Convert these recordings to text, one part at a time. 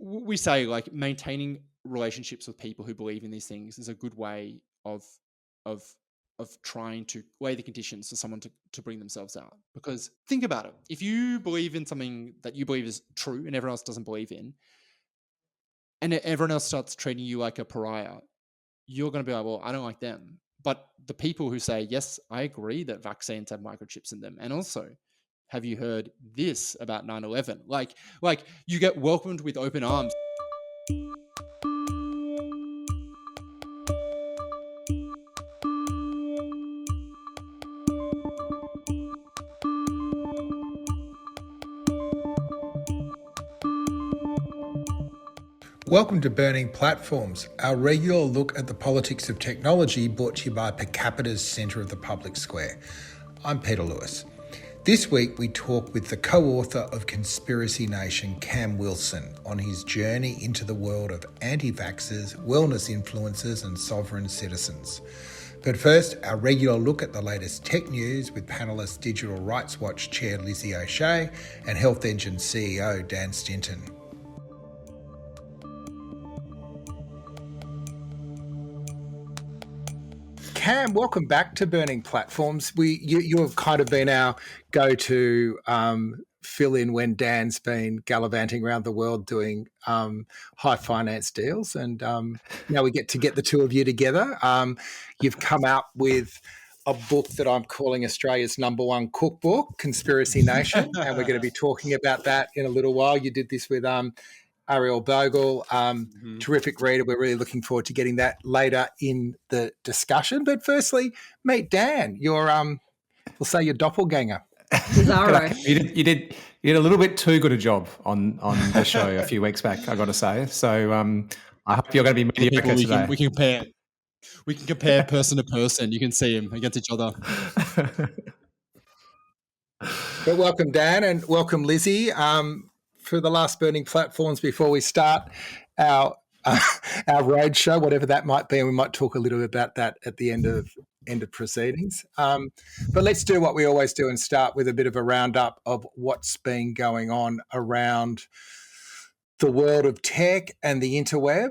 we say like maintaining relationships with people who believe in these things is a good way of trying to lay the conditions for someone to bring themselves out. Because think about it. If you believe in something that you believe is true and everyone else doesn't believe in, and everyone else starts treating you like a pariah, you're going to be like, well, I don't like them. But the people who say, yes, I agree that vaccines have microchips in them. And also, have you heard this about 9/11? Like you get welcomed with open arms. Welcome to Burning Platforms, our regular look at the politics of technology brought to you by Capita's Centre of the Public Square. I'm Peter Lewis. This week we talk with the co-author of Conspiracy Nation, Cam Wilson, on his journey into the world of anti-vaxxers, wellness influencers and sovereign citizens. But first, our regular look at the latest tech news with panellists Digital Rights Watch Chair Lizzie O'Shea and Health Engine CEO Dan Stinton. Cam, welcome back to Burning Platforms. You've kind of been our go-to fill-in when Dan's been gallivanting around the world doing high finance deals, and now we get the two of you together. You've come out with a book that I'm calling Australia's #1 cookbook, Conspiracy Nation, and we're going to be talking about that in a little while. You did this with Ariel Bogle, terrific reader. We're really looking forward to getting that later in the discussion. But firstly, meet Dan, your we'll say your doppelganger. Bizarro. You did a little bit too good a job on the show a few weeks back, I got to say. So I hope you're going to be mediocre today. We can compare person to person. You can see them against each other. But welcome, Dan, and welcome, Lizzie. For the last Burning Platforms, before we start our road show, whatever that might be, and we might talk a little bit about that at the end of proceedings. But let's do what we always do and start with a bit of a roundup of what's been going on around the world of tech and the interweb.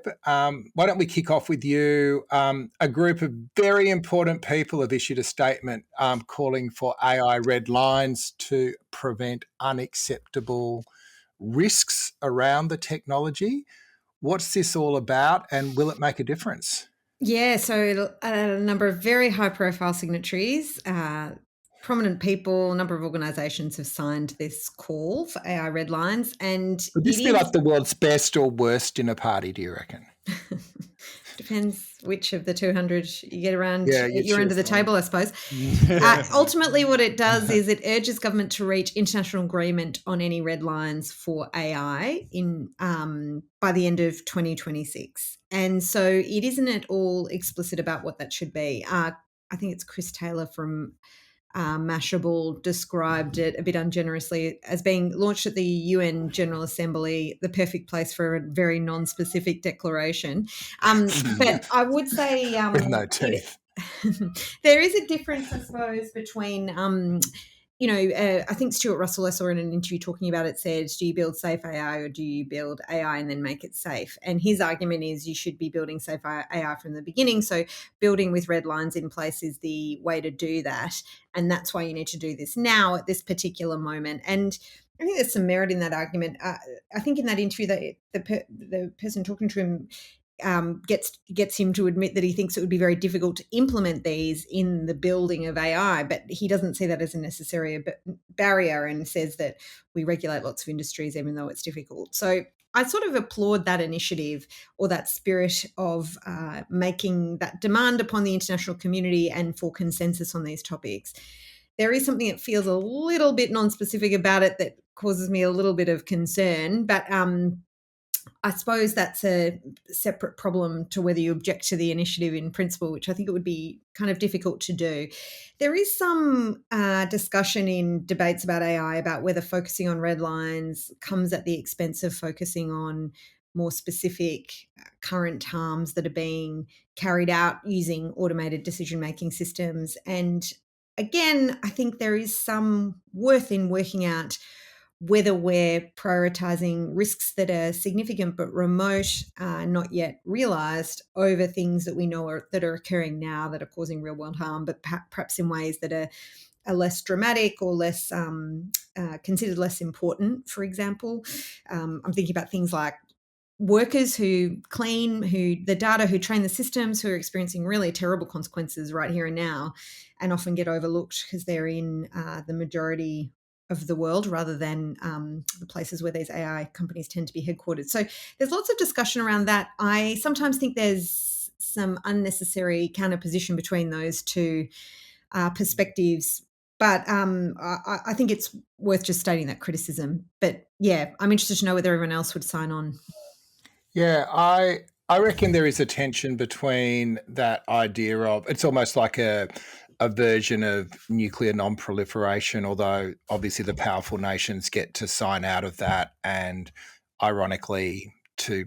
Why don't we kick off with you? A group of very important people have issued a statement calling for AI red lines to prevent unacceptable risks around the technology. What's this all about, and will it make a difference? Yeah, so a number of very high-profile signatories, prominent people, a number of organisations have signed this call for AI red lines. And would this be like the world's best or worst dinner party, do you reckon? Depends which of the 200 you get around your end of the table, I suppose. Ultimately, what it does is it urges government to reach international agreement on any red lines for AI by the end of 2026. And so it isn't at all explicit about what that should be. I think it's Chris Taylor from Mashable described it a bit ungenerously as being launched at the UN General Assembly, the perfect place for a very non-specific declaration. But I would say with no teeth. There is a difference, I suppose, between I think Stuart Russell, I saw in an interview talking about it, said, do you build safe AI or do you build AI and then make it safe? And his argument is you should be building safe AI from the beginning. So building with red lines in place is the way to do that. And that's why you need to do this now at this particular moment. And I think there's some merit in that argument. I think in that interview that the person talking to him gets him to admit that he thinks it would be very difficult to implement these in the building of AI, but he doesn't see that as a necessary barrier and says that we regulate lots of industries even though it's difficult. So I sort of applaud that initiative or that spirit of making that demand upon the international community and for consensus on these topics. There is something that feels a little bit non-specific about it that causes me a little bit of concern, but I suppose that's a separate problem to whether you object to the initiative in principle, which I think it would be kind of difficult to do. There is some discussion in debates about AI about whether focusing on red lines comes at the expense of focusing on more specific current harms that are being carried out using automated decision-making systems. And again, I think there is some worth in working out whether we're prioritizing risks that are significant but remote, not yet realized, over things that we know that are occurring now that are causing real world harm, but perhaps in ways that are less dramatic or less considered less important. For example, I'm thinking about things like workers who clean, the data, who train the systems, who are experiencing really terrible consequences right here and now, and often get overlooked because they're in the majority of the world rather than the places where these AI companies tend to be headquartered. So there's lots of discussion around that. I sometimes think there's some unnecessary counterposition between those two perspectives. But I think it's worth just stating that criticism. But yeah, I'm interested to know whether everyone else would sign on. Yeah, I reckon there is a tension between that idea of, it's almost like a version of nuclear non-proliferation, although obviously the powerful nations get to sign out of that, and ironically, to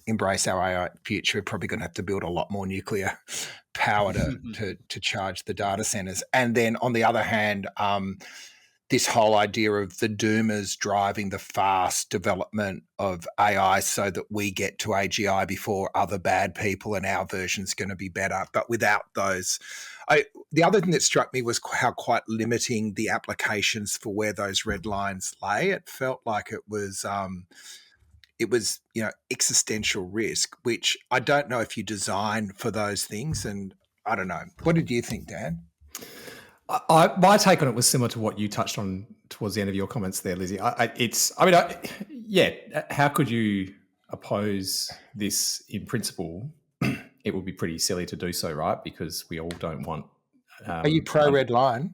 embrace our AI future, we're probably going to have to build a lot more nuclear power to charge the data centers. And then on the other hand, this whole idea of the doomers driving the fast development of AI so that we get to AGI before other bad people and our version's going to be better. But without those, the other thing that struck me was how quite limiting the applications for where those red lines lay. It felt like it was existential risk, which I don't know if you design for those things. And I don't know. What did you think, Dan? My take on it was similar to what you touched on towards the end of your comments there, Lizzie. How could you oppose this in principle? It would be pretty silly to do so, right? Because we all don't want. Are you pro red line?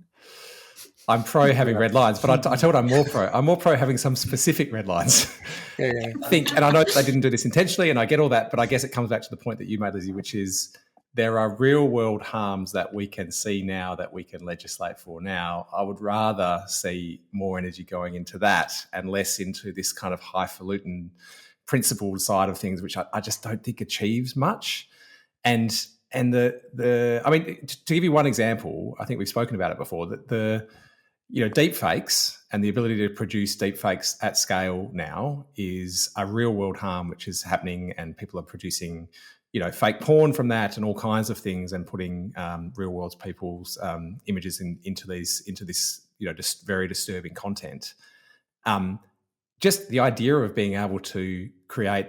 I'm pro having red lines, but I tell you what I'm more pro. I'm more pro having some specific red lines. Yeah. I think, and I know they didn't do this intentionally, and I get all that, but I guess it comes back to the point that you made, Lizzie, which is there are real world harms that we can see now that we can legislate for now. I would rather see more energy going into that and less into this kind of highfalutin principled side of things, which I just don't think achieves much. And to give you one example, I think we've spoken about it before, that the deep fakes and the ability to produce deep fakes at scale now is a real world harm which is happening, and people are producing fake porn from that and all kinds of things, and putting real world people's images into this just very disturbing content. Just the idea of being able to create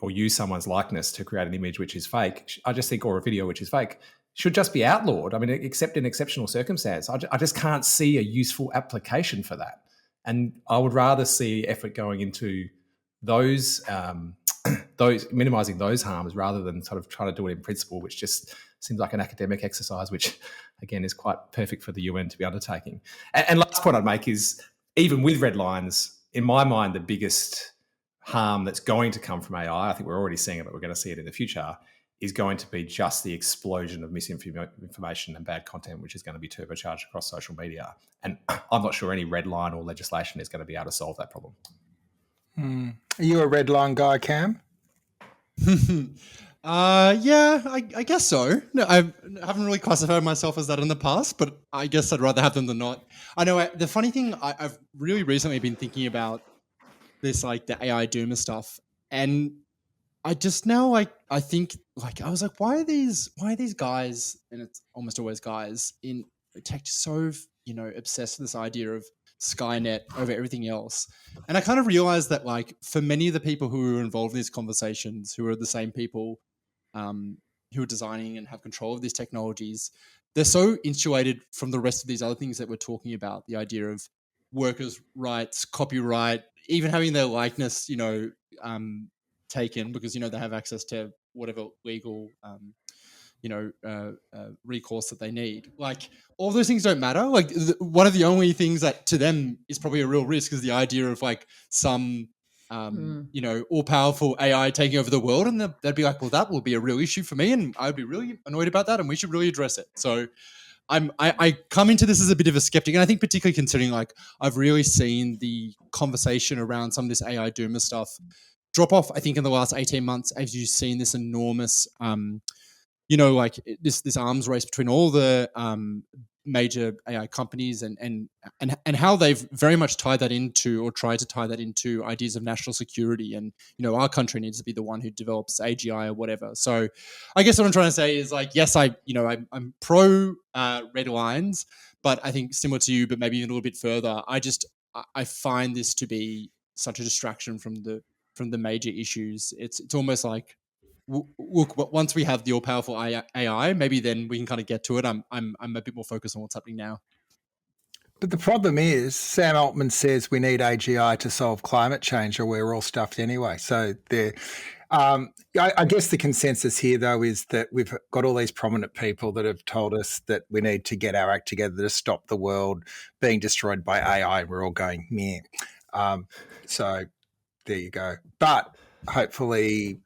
or use someone's likeness to create an image which is fake, I just think, or a video which is fake, should just be outlawed. I mean, except in exceptional circumstance. I just can't see a useful application for that. And I would rather see effort going into those minimizing those harms rather than sort of trying to do it in principle, which just seems like an academic exercise, which again is quite perfect for the UN to be undertaking. And last point I'd make is, even with red lines, in my mind, the biggest harm that's going to come from AI, I think we're already seeing it, but we're going to see it in the future, is going to be just the explosion of misinformation and bad content, which is going to be turbocharged across social media. And I'm not sure any red line or legislation is going to be able to solve that problem. Are you a red line guy, Cam? I guess so. No, I haven't really classified myself as that in the past, but I guess I'd rather have them than not. I know the funny thing, I've really recently been thinking about this, like the AI doomer stuff, and I just now I think, like, I was like, why are these guys, and it's almost always guys in tech, so obsessed with this idea of Skynet over everything else? And I kind of realized that, like, for many of the people who are involved in these conversations, who are the same people who are designing and have control of these technologies, they're so insulated from the rest of these other things that we're talking about, the idea of workers' rights, copyright, even having their likeness taken, because they have access to whatever legal recourse that they need. Like, all those things don't matter. Like, one of the only things that to them is probably a real risk is the idea of, like, some all-powerful AI taking over the world, and they'd be like, well, that will be a real issue for me, and I'd be really annoyed about that, and we should really address it. So I come into this as a bit of a skeptic, and I think particularly considering, like, I've really seen the conversation around some of this AI doomer stuff drop off, I think, in the last 18 months, as you've seen this enormous, this arms race between all the major AI companies and how they've very much tied that into, or tried to tie that into, ideas of national security. And our country needs to be the one who develops AGI or whatever. So I guess what I'm trying to say is, like, yes, I'm pro red lines, but I think similar to you, but maybe even a little bit further, I find this to be such a distraction from the major issues. It's almost like, look, once we have the all-powerful AI, maybe then we can kind of get to it. I'm a bit more focused on what's happening now. But the problem is, Sam Altman says we need AGI to solve climate change, or we're all stuffed anyway. So I guess the consensus here, though, is that we've got all these prominent people that have told us that we need to get our act together to stop the world being destroyed by AI. We're all going, meh. So there you go. But hopefully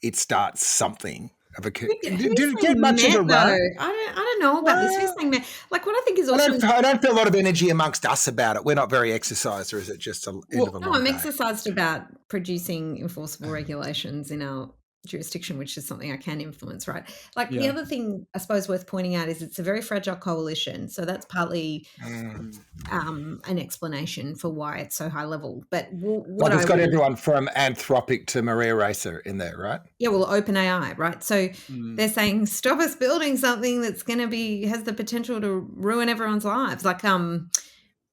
it starts something of a... Did it get much of a run? I don't know about this. Who's saying that? Like, what I think is also... I don't feel a lot of energy amongst us about it. We're not very exercised, or is it just end of a long I'm day? exercised about producing enforceable regulations in our jurisdiction, which is something I can influence, right? Like, the other thing I suppose worth pointing out is it's a very fragile coalition. So that's partly an explanation for why it's so high level. But what it's got everyone from Anthropic to Maria Racer in there, right? Yeah, well, OpenAI, right? So they're saying, stop us building something that's going to has the potential to ruin everyone's lives. Like,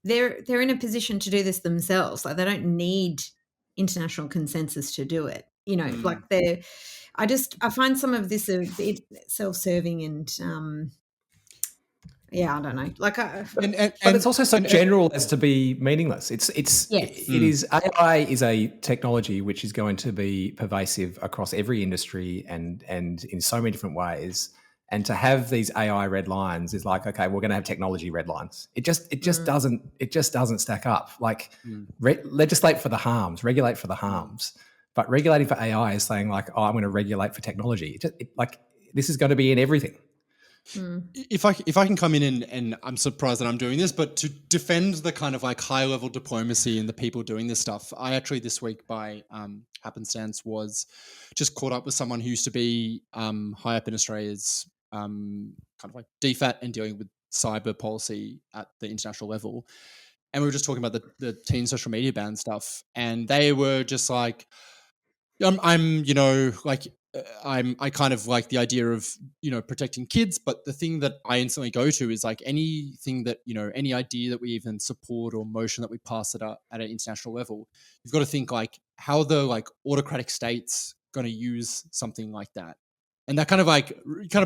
they're in a position to do this themselves. Like, they don't need international consensus to do it. Like I find some of this self-serving and I don't know. Like, but it's also so general as to be meaningless. AI is a technology which is going to be pervasive across every industry and in so many different ways. And to have these AI red lines is like, okay, we're going to have technology red lines. It just doesn't stack up. Like, legislate for the harms, regulate for the harms. But regulating for AI is saying, like, I'm going to regulate for technology. This is going to be in everything. If I can come in and I'm surprised that I'm doing this, but to defend the kind of like high level diplomacy and the people doing this stuff, I actually this week by happenstance was just caught up with someone who used to be high up in Australia's kind of like DFAT and dealing with cyber policy at the international level. And we were just talking about the teen social media ban stuff, and they were just like, I kind of like the idea of, protecting kids, but the thing that I instantly go to is like anything that, any idea that we even support or motion that we pass at an international level, you've got to think like how the like autocratic states going to use something like that. And that kind of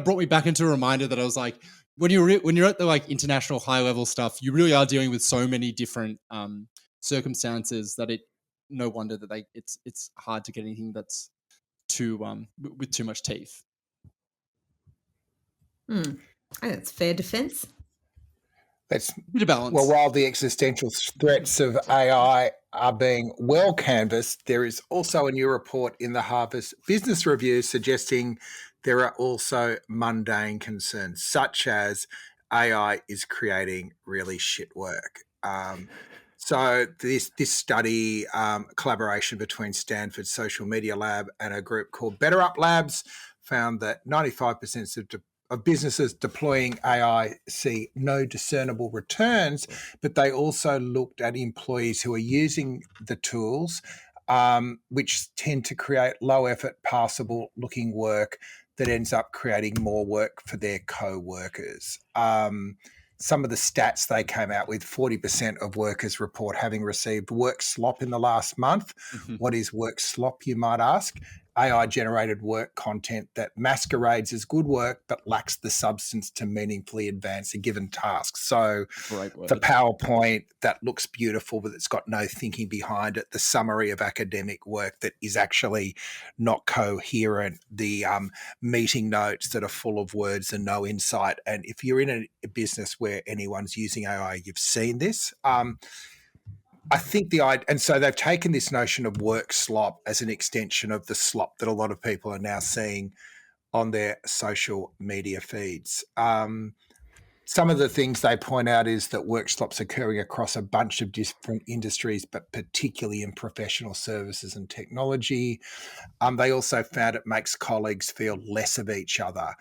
brought me back into a reminder that I was like, when you're at the like international high level stuff, you really are dealing with so many different circumstances that no wonder that it's hard to get anything that's with too much teeth. I think that's fair defense. That's bit of balance. Well, while the existential threats of AI are being well canvassed, there is also a new report in the Harvard Business Review suggesting there are also mundane concerns, such as AI is creating really shit work. So this study, collaboration between Stanford's Social Media Lab and a group called Better Up Labs, found that 95% of businesses deploying AI see no discernible returns, but they also looked at employees who are using the tools, which tend to create low-effort, passable-looking work that ends up creating more work for their co-workers. Some of the stats they came out with, 40% of workers report having received work slop in the last month. Mm-hmm. What is work slop, you might ask? AI-generated work content that masquerades as good work but lacks the substance to meaningfully advance a given task. So the PowerPoint that looks beautiful but it's got no thinking behind it, the summary of academic work that is actually not coherent, the meeting notes that are full of words and no insight. And if you're in a business where anyone's using AI, you've seen this. I think and so they've taken this notion of work slop as an extension of the slop that a lot of people are now seeing on their social media feeds. Some of the things they point out is that work slop's occurring across a bunch of different industries, but particularly in professional services and technology. They also found it makes colleagues feel less of each other.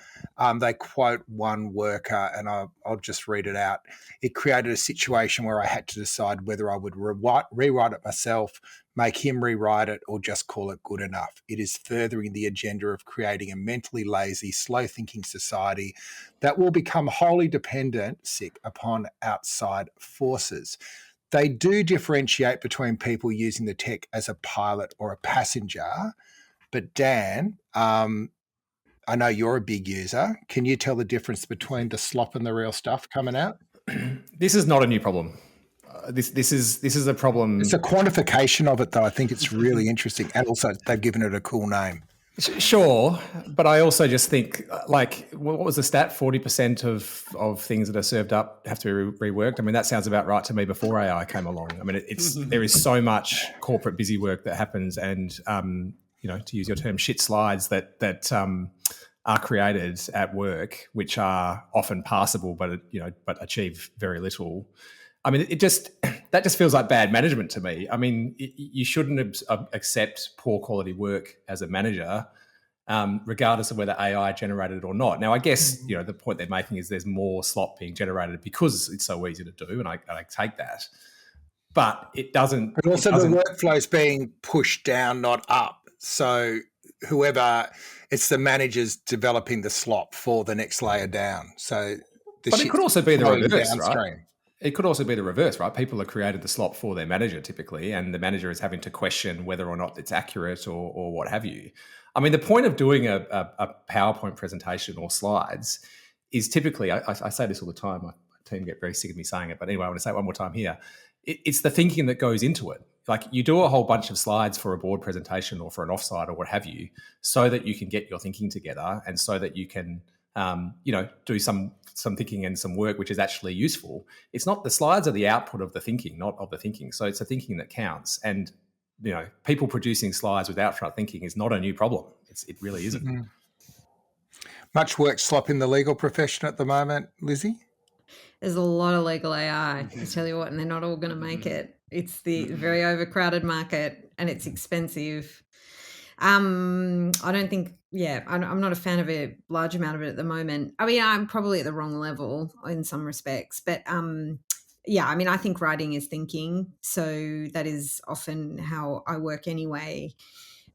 They quote one worker, and I'll just read it out. It created a situation where I had to decide whether I would rewrite it myself, make him rewrite it, or just call it good enough. It is furthering the agenda of creating a mentally lazy, slow-thinking society that will become wholly dependent upon outside forces. They do differentiate between people using the tech as a pilot or a passenger. But Dan, I know you're a big user. Can you tell the difference between the slop and the real stuff coming out? This is not a new problem. This is a problem. It's a quantification of it, though. I think it's really interesting, and also they've given it a cool name. Sure, but I also just think, like, what was the stat? 40% of things that are served up have to be reworked. I mean, that sounds about right to me before AI came along. I mean, there is so much corporate busy work that happens, and to use your term, shit slides that are created at work, which are often passable, but achieve very little. I mean, that just feels like bad management to me. I mean, you shouldn't accept poor quality work as a manager, regardless of whether AI generated it or not. Now, I guess the point they're making is there's more slop being generated because it's so easy to do, and I take that. But it doesn't. But also the workflow's being pushed down, not up. So it's the managers developing the slop for the next layer down. So, but it could also be the reverse, downstream. Right? It could also be the reverse, right? People have created the slop for their manager typically, and the manager is having to question whether or not it's accurate or what have you. I mean, the point of doing a PowerPoint presentation or slides is typically, I say this all the time, my team get very sick of me saying it, but anyway, I want to say it one more time here. It's the thinking that goes into it. Like, you do a whole bunch of slides for a board presentation or for an offsite or what have you, so that you can get your thinking together and so that you can, do some thinking and some work which is actually useful. It's not, the slides are the output of the thinking, not of the thinking. So it's the thinking that counts. And, people producing slides without front thinking is not a new problem. It really isn't. Mm-hmm. Much work slop in the legal profession at the moment, Lizzie? There's a lot of legal AI, I tell you what, and they're not all going to make it. It's the very overcrowded market, and it's expensive. I don't think, I'm not a fan of a large amount of it at the moment. I mean, I'm probably at the wrong level in some respects, but I think writing is thinking. So that is often how I work anyway.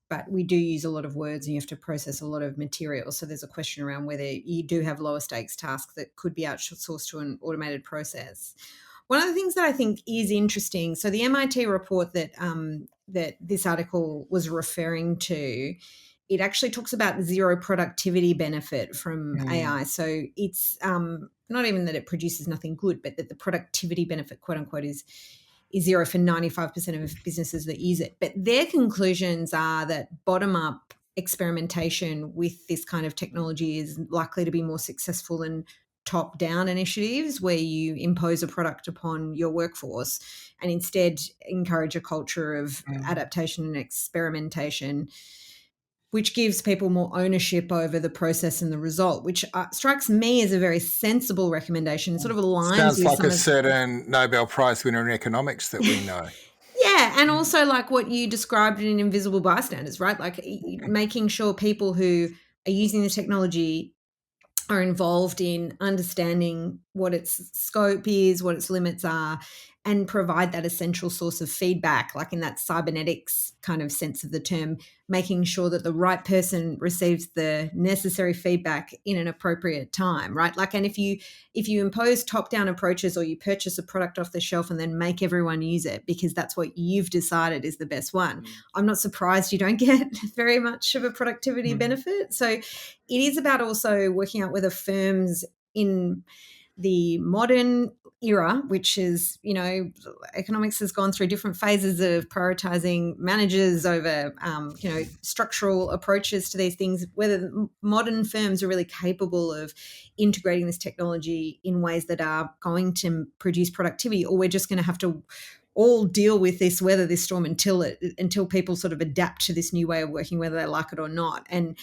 But we do use a lot of words and you have to process a lot of material. So there's a question around whether you do have lower stakes tasks that could be outsourced to an automated process. One of the things that I think is interesting, so the MIT report that this article was referring to, it actually talks about zero productivity benefit from AI. So it's not even that it produces nothing good, but that the productivity benefit, quote unquote, is zero for 95% of businesses that use it. But their conclusions are that bottom-up experimentation with this kind of technology is likely to be more successful than top-down initiatives where you impose a product upon your workforce and instead encourage a culture of adaptation and experimentation, which gives people more ownership over the process and the result, which strikes me as a very sensible recommendation. It sort of aligns Sounds with like a certain Nobel Prize winner in economics that we know. Yeah, and also like what you described in Invisible Bystanders, right? Like making sure people who are using the technology are involved in understanding what its scope is, what its limits are, and provide that essential source of feedback, like in that cybernetics kind of sense of the term, making sure that the right person receives the necessary feedback in an appropriate time, right? Like, and if you impose top-down approaches or you purchase a product off the shelf and then make everyone use it because that's what you've decided is the best one, I'm not surprised you don't get very much of a productivity benefit. So it is about also working out whether firms in the modern era, which is, economics has gone through different phases of prioritizing managers over, structural approaches to these things, whether modern firms are really capable of integrating this technology in ways that are going to produce productivity, or we're just going to have to all deal with this, weather this storm until people sort of adapt to this new way of working, whether they like it or not. And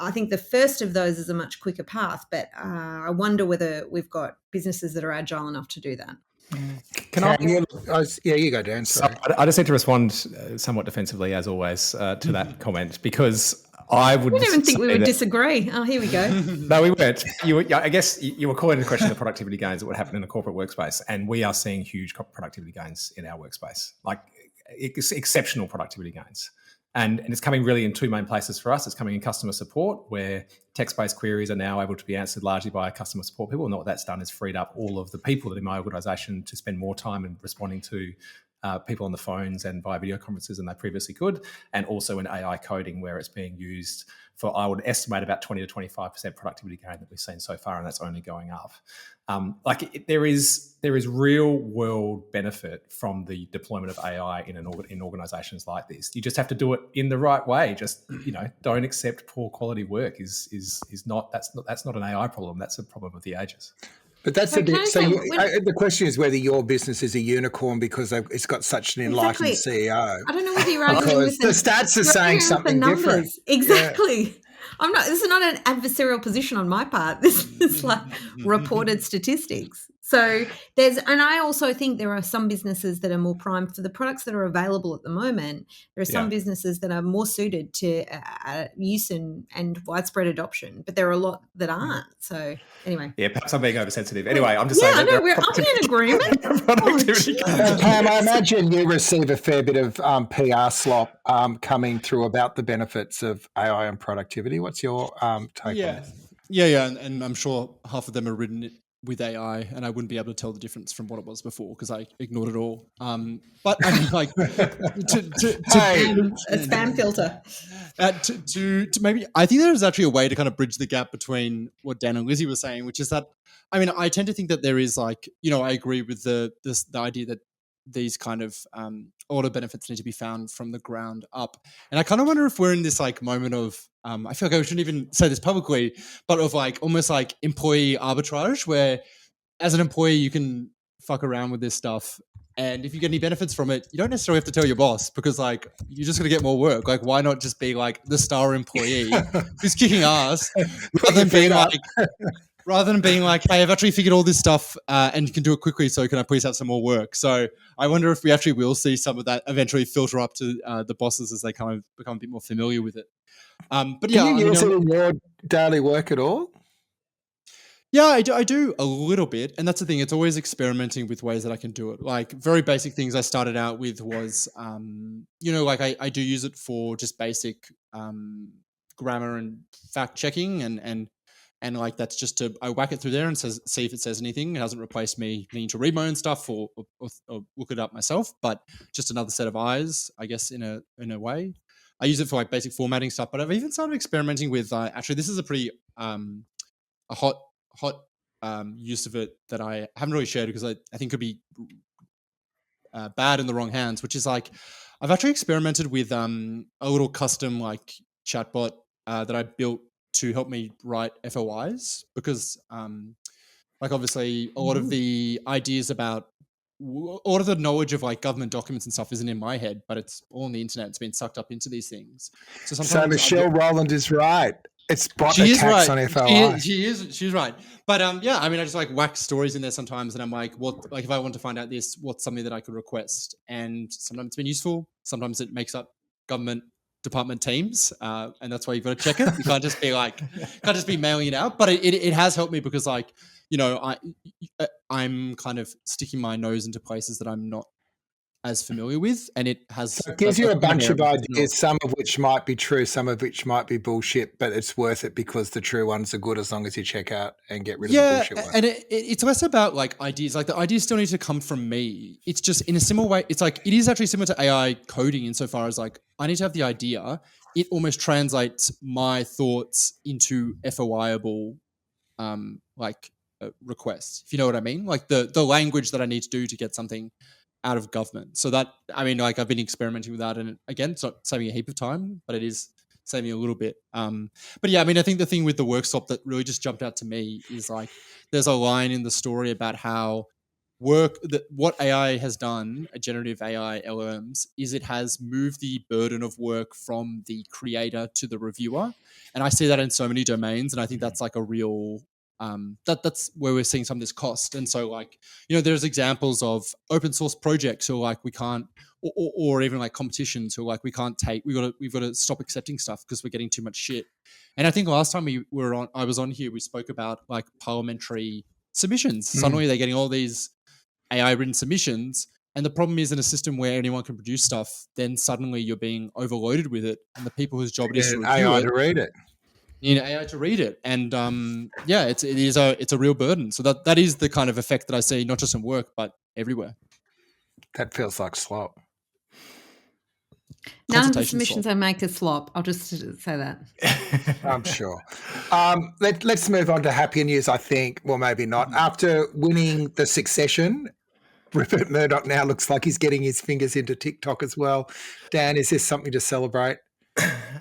I think the first of those is a much quicker path, but I wonder whether we've got businesses that are agile enough to do that. You go, Dan. Sorry. I just need to respond somewhat defensively, as always, to that comment, because I would. We didn't even think we would that, disagree. Oh, here we go. No, we weren't. I guess you were calling into question the productivity gains that would happen in a corporate workspace, and we are seeing huge productivity gains in our workspace, like exceptional productivity gains. And it's coming really in two main places for us. It's coming in customer support, where text-based queries are now able to be answered largely by customer support people. And what that's done is freed up all of the people that in my organisation to spend more time in responding to people on the phones and via video conferences than they previously could. And also in AI coding, where it's being used for, I would estimate, about 20 to 25% productivity gain that we've seen so far, and that's only going up. There is real world benefit from the deployment of AI in organisations like this. You just have to do it in the right way. Just don't accept poor quality work. That's not an AI problem. That's a problem of the ages. But that's the question is whether your business is a unicorn because it's got such an enlightened CEO. I don't know whether you're arguing with the stats are saying something different. Exactly. Yeah. This is not an adversarial position on my part. This is like reported statistics. So and I also think there are some businesses that are more primed for the products that are available at the moment. There are some businesses that are more suited to use and widespread adoption, but there are a lot that aren't. So anyway. Yeah, perhaps I'm being oversensitive. Anyway, I'm just saying. Yeah, I know. Aren't we in agreement? Pam, I imagine you receive a fair bit of PR slop coming through about the benefits of AI and productivity. What's your take on that? Yeah, and I'm sure half of them are written with AI, and I wouldn't be able to tell the difference from what it was before because I ignored it all. But I mean, like, a spam filter. To maybe, I think there's actually a way to kind of bridge the gap between what Dan and Lizzie were saying, which is that, I mean, I tend to think that there is like, I agree with the idea that these kind of auto benefits need to be found from the ground up. And I kind of wonder if we're in this like moment of, I feel like I shouldn't even say this publicly, but of like almost like employee arbitrage, where as an employee, you can fuck around with this stuff. And if you get any benefits from it, you don't necessarily have to tell your boss because like, you're just going to get more work. Like, why not just be like the star employee who's kicking ass rather than being like, hey, I've actually figured all this stuff and you can do it quickly, so can I please have some more work? So I wonder if we actually will see some of that eventually filter up to the bosses as they kind of become a bit more familiar with it. But yeah, do you use it in your daily work at all? Yeah, I do a little bit. And that's the thing. It's always experimenting with ways that I can do it. Like very basic things I started out with was, like I do use it for just basic grammar and fact checking and like that's just I whack it through there and see if it says anything. It doesn't replace me needing to read my own stuff or look it up myself, but just another set of eyes, I guess, in a way. I use it for like basic formatting stuff, but I've even started experimenting with actually this is a pretty a hot use of it that I haven't really shared because I think could be bad in the wrong hands, which is like I've actually experimented with a little custom like chatbot that I built to help me write FOIs because like obviously a lot of the ideas about a lot of the knowledge of like government documents and stuff isn't in my head, but it's all on the internet. It's been sucked up into these things. So Michelle Rowland is right. It's bot attacks on FOI. She's right. But I mean, I just like whack stories in there sometimes, and I'm like, what? Like, if I want to find out this, what's something that I could request? And sometimes it's been useful. Sometimes it makes up government department teams, and that's why you've got to check it. You can't just be mailing it out. But it has helped me because like I'm kind of sticking my nose into places that I'm not as familiar with, and it has so it gives you a bunch of ideas, some of which might be true, some of which might be bullshit, but it's worth it because the true ones are good as long as you check out and get rid of the bullshit ones. And it's less about like ideas. Like the ideas still need to come from me. It's just in a similar way. It's like it is actually similar to AI coding insofar as like I need to have the idea. It almost translates my thoughts into FOIable requests, if you know what I mean. Like the language that I need to do to get something out of government. So that, I mean, like I've been experimenting with that, and again, it's not saving a heap of time, but it is saving a little bit. But yeah, I mean, I think the thing with the Work Slop that really just jumped out to me is like, there's a line in the story about how what AI has done, generative AI LLMs, is it has moved the burden of work from the creator to the reviewer. And I see that in so many domains. And I think that's like a real, that's where we're seeing some of this cost. And so like, there's examples of open source projects who are like, we can't, or even like competitions who are like, we can't take, we've got to stop accepting stuff because we're getting too much shit. And I think last time I was on here, we spoke about like parliamentary submissions. Suddenly they're getting all these AI written submissions. And the problem is, in a system where anyone can produce stuff, then suddenly you're being overloaded with it. And the people whose job it is to review AI it, to read it. you need AI to read it. And it's a real burden. So that is the kind of effect that I see, not just in work, but everywhere. That feels like slop. None of the submissions I make are slop. I'll just say that. I'm sure. Let's move on to happier news, I think. Well, maybe not. After winning the Succession, Rupert Murdoch now looks like he's getting his fingers into TikTok as well. Dan, is this something to celebrate?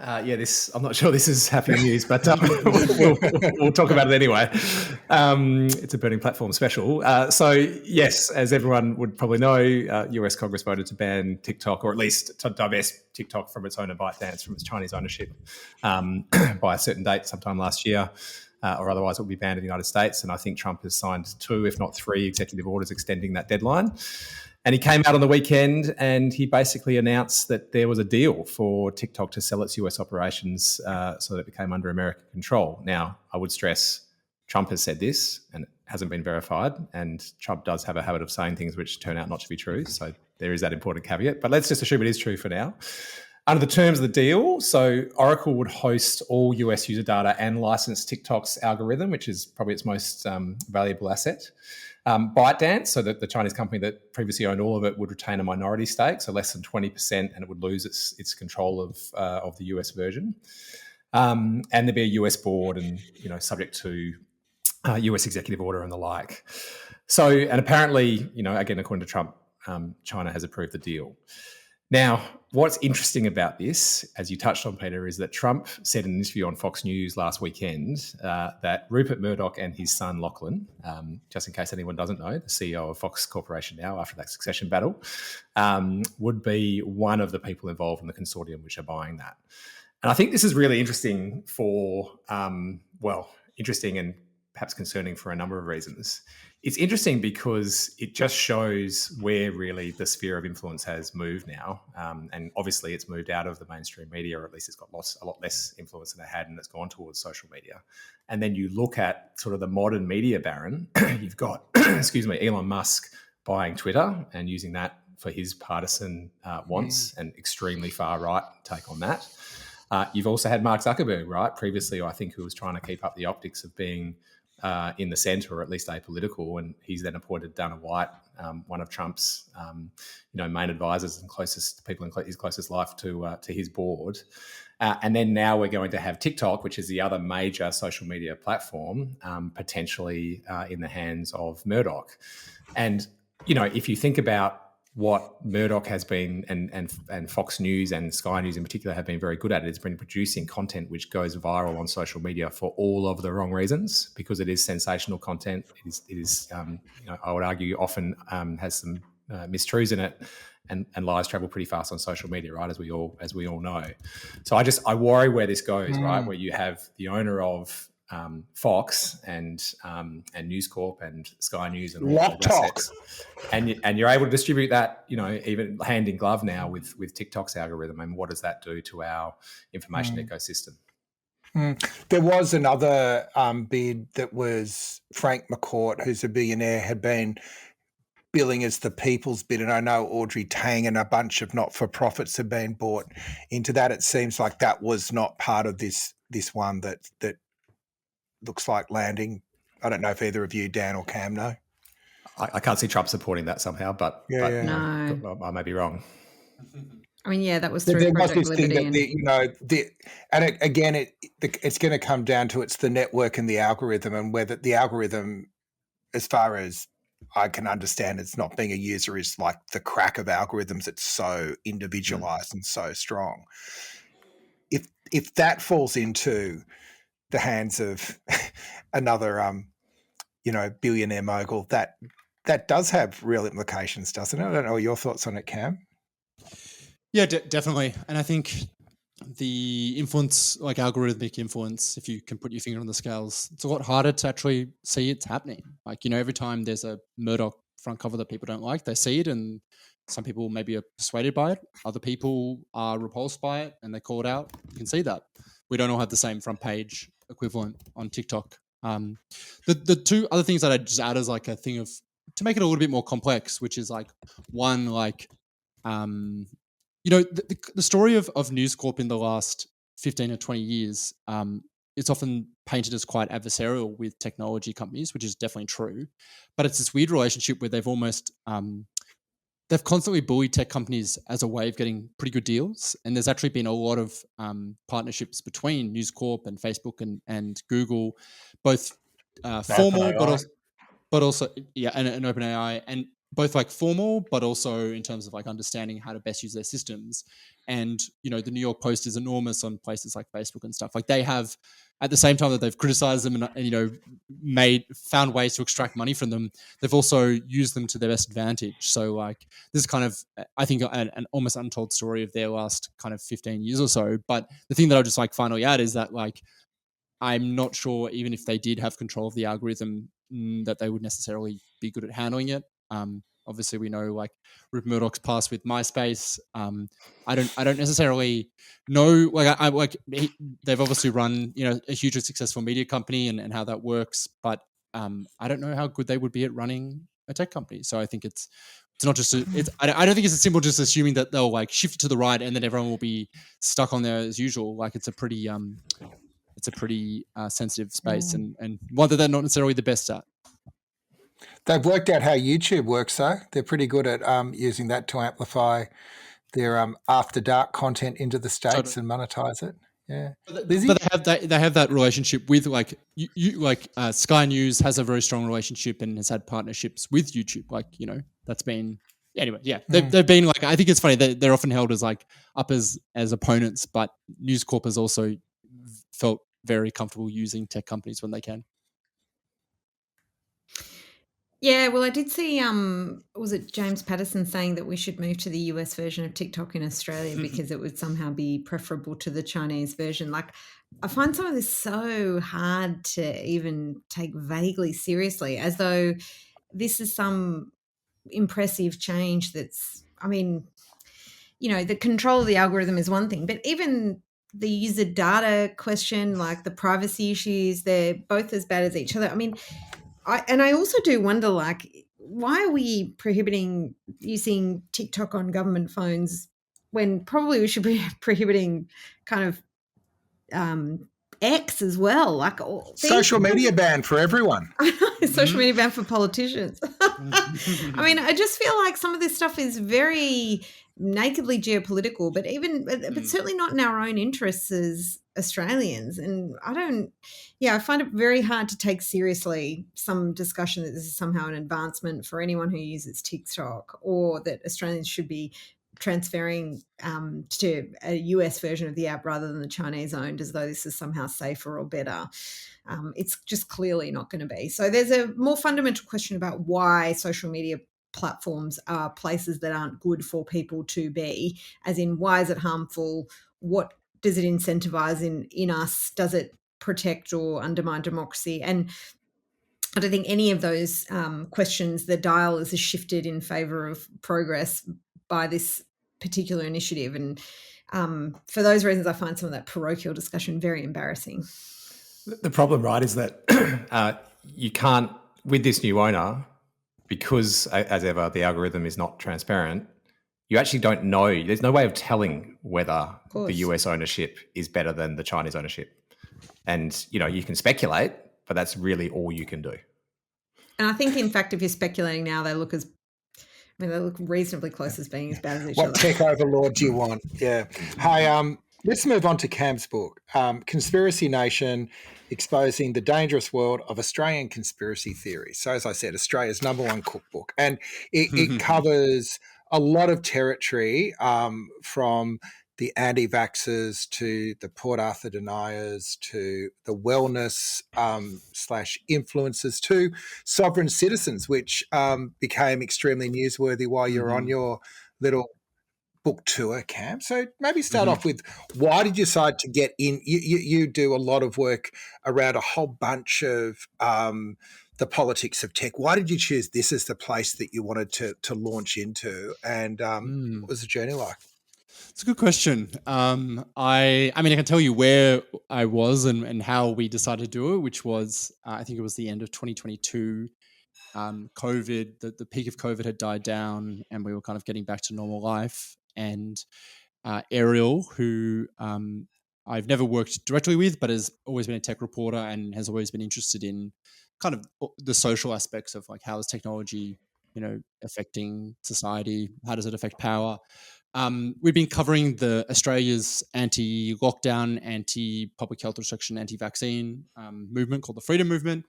I'm not sure this is happy news, but we'll talk about it anyway. It's a burning platform special. So yes, as everyone would probably know, US Congress voted to ban TikTok, or at least to divest TikTok from its owner ByteDance, from its Chinese ownership, by a certain date sometime last year, or otherwise it will be banned in the United States. And I think Trump has signed 2, if not 3, executive orders extending that deadline. And he came out on the weekend and he basically announced that there was a deal for TikTok to sell its US operations so that it became under American control. Now, I would stress Trump has said this and it hasn't been verified, and Trump does have a habit of saying things which turn out not to be true. So there is that important caveat. But let's just assume it is true for now. Under the terms of the deal, so Oracle would host all US user data and license TikTok's algorithm, which is probably its most valuable asset. ByteDance, so that the Chinese company that previously owned all of it, would retain a minority stake, so less than 20%, and it would lose its control of the US version. And there'd be a US board, and subject to US executive order and the like. So, and apparently, again, according to Trump, China has approved the deal. Now, what's interesting about this, as you touched on, Peter, is that Trump said in an interview on Fox News last weekend that Rupert Murdoch and his son Lachlan, just in case anyone doesn't know, the CEO of Fox Corporation now after that succession battle, would be one of the people involved in the consortium which are buying that. And I think this is really interesting interesting and perhaps concerning for a number of reasons. It's interesting because it just shows where really the sphere of influence has moved now. And obviously it's moved out of the mainstream media, or at least it's got a lot less influence than it had, and it's gone towards social media. And then you look at sort of the modern media baron, you've got, Elon Musk buying Twitter and using that for his partisan wants and extremely far right take on that. You've also had Mark Zuckerberg, right? Previously, I think, who was trying to keep up the optics of being in the centre, or at least apolitical, and he's then appointed Dana White, one of Trump's main advisors and closest people in his closest life, to his board. And then now we're going to have TikTok, which is the other major social media platform, potentially in the hands of Murdoch. And if you think about what Murdoch has been, and Fox News and Sky News in particular have been very good at, it's been producing content which goes viral on social media for all of the wrong reasons, because it is sensational content. It is I would argue often has some mistruths in it, and lies travel pretty fast on social media, right? As we all know. So I worry where this goes, right? Where you have the owner of Fox and News Corp and Sky News and all those assets, and you're able to distribute that, even hand in glove now with TikTok's algorithm. And what does that do to our information ecosystem? There was another bid that was Frank McCourt, who's a billionaire, had been billing as the people's bid, and I know Audrey Tang and a bunch of not-for-profits have been bought into that. It seems like that was not part of this one that looks like landing. I don't know if either of you, Dan or Cam, know. I can't see Trump supporting that somehow, but No. I may be wrong. I mean, that was through Project Liberty. It's going to come down to it's the network and the algorithm, and whether the algorithm, as far as I can understand, it's not being a user, is like the crack of algorithms. It's so individualized and so strong. If that falls into the hands of another, billionaire mogul, that that does have real implications, doesn't it? I don't know your thoughts on it, Cam. Yeah, definitely. And I think the influence, like algorithmic influence, if you can put your finger on the scales, it's a lot harder to actually see it's happening. Like, every time there's a Murdoch front cover that people don't like, they see it, and some people maybe are persuaded by it. Other people are repulsed by it and they call it out. You can see that. We don't all have the same front page equivalent on TikTok. The two other things that I just add as like a thing of, to make it a little bit more complex, which is like, one, like, the story of News Corp in the last 15 or 20 years, it's often painted as quite adversarial with technology companies, which is definitely true. But it's this weird relationship where they've almost, they've constantly bullied tech companies as a way of getting pretty good deals. And there's actually been a lot of partnerships between News Corp and Facebook and Google, both formal, but also and OpenAI, and both like formal, but also in terms of like understanding how to best use their systems. And, the New York Post is enormous on places like Facebook and stuff. Like, they have, at the same time that they've criticized them and found ways to extract money from them, they've also used them to their best advantage. So like, this is kind of, I think, an almost untold story of their last kind of 15 years or so. But the thing that I'll just like finally add is that, like, I'm not sure, even if they did have control of the algorithm, that they would necessarily be good at handling it. Obviously, we know like Rupert Murdoch's past with MySpace. I don't necessarily know. Like, they've obviously run a hugely successful media company and how that works, but I don't know how good they would be at running a tech company. So I think it's not just I don't think it's as simple just assuming that they'll like shift to the right and then everyone will be stuck on there as usual. Like, it's a pretty sensitive space and one that they're not necessarily the best at. They've worked out how YouTube works, though. They're pretty good at using that to amplify their after dark content into the States and monetize it. Yeah, Lizzie? But they have that relationship with like Sky News has a very strong relationship and has had partnerships with YouTube. Like, that's been anyway. Yeah, they've been like, I think it's funny that they're often held as like up as opponents, but News Corp has also felt very comfortable using tech companies when they can. Yeah, well, I did see, was it James Patterson saying that we should move to the US version of TikTok in Australia because it would somehow be preferable to the Chinese version. Like, I find some of this so hard to even take vaguely seriously, as though this is some impressive change that's, I mean, the control of the algorithm is one thing, but even the user data question, like the privacy issues, they're both as bad as each other. I mean, I also do wonder, like, why are we prohibiting using TikTok on government phones when probably we should be prohibiting kind of X as well? Like, social media ban for everyone. Social media ban for politicians. I mean, I just feel like some of this stuff is very nakedly geopolitical, but certainly not in our own interests as Australians. And I find it very hard to take seriously some discussion that this is somehow an advancement for anyone who uses TikTok, or that Australians should be transferring to a US version of the app rather than the Chinese owned, as though this is somehow safer or better. It's just clearly not going to be. So there's a more fundamental question about why social media platforms are places that aren't good for people to be, as in, why is it harmful? What does it incentivize in us? Does it protect or undermine democracy? And I don't think any of those questions, the dial is shifted in favour of progress by this particular initiative. And for those reasons, I find some of that parochial discussion very embarrassing. The problem, right, is that you can't, with this new owner, because, as ever, the algorithm is not transparent, you actually don't know. There's no way of telling whether the US ownership is better than the Chinese ownership. And, you can speculate, but that's really all you can do. And I think, in fact, if you're speculating now, they look reasonably close as being as bad as each other. What tech overlord do you want? Yeah. Hey, let's move on to Cam's book, Conspiracy Nation, Exposing the Dangerous World of Australian Conspiracy Theories. So, as I said, Australia's #1 cookbook. And it covers a lot of territory, from the anti-vaxxers to the Port Arthur deniers to the wellness slash influencers to sovereign citizens, which became extremely newsworthy while you're on your little book tour, Cam. So maybe start off with, why did you decide to get in? You do a lot of work around a whole bunch of the politics of tech. Why did you choose this as the place that you wanted to launch into? And what was the journey like? It's a good question. I mean, I can tell you where I was and how we decided to do it, which was, I think it was the end of 2022. COVID, the peak of COVID had died down and we were kind of getting back to normal life. And Ariel, who I've never worked directly with, but has always been a tech reporter and has always been interested in kind of the social aspects of like, how is technology, affecting society? How does it affect power? We've been covering the Australia's anti-lockdown, anti-public health restriction, anti-vaccine movement called the Freedom Movement.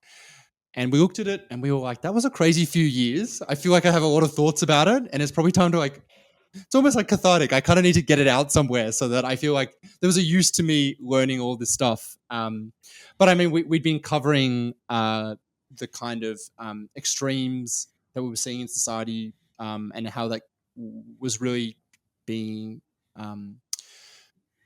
And we looked at it and we were like, that was a crazy few years. I feel like I have a lot of thoughts about it. And it's probably time to it's almost like cathartic. I kind of need to get it out somewhere so that I feel like there was a use to me learning all this stuff. But I mean, we'd been covering the kind of extremes that we were seeing in society and how that was really being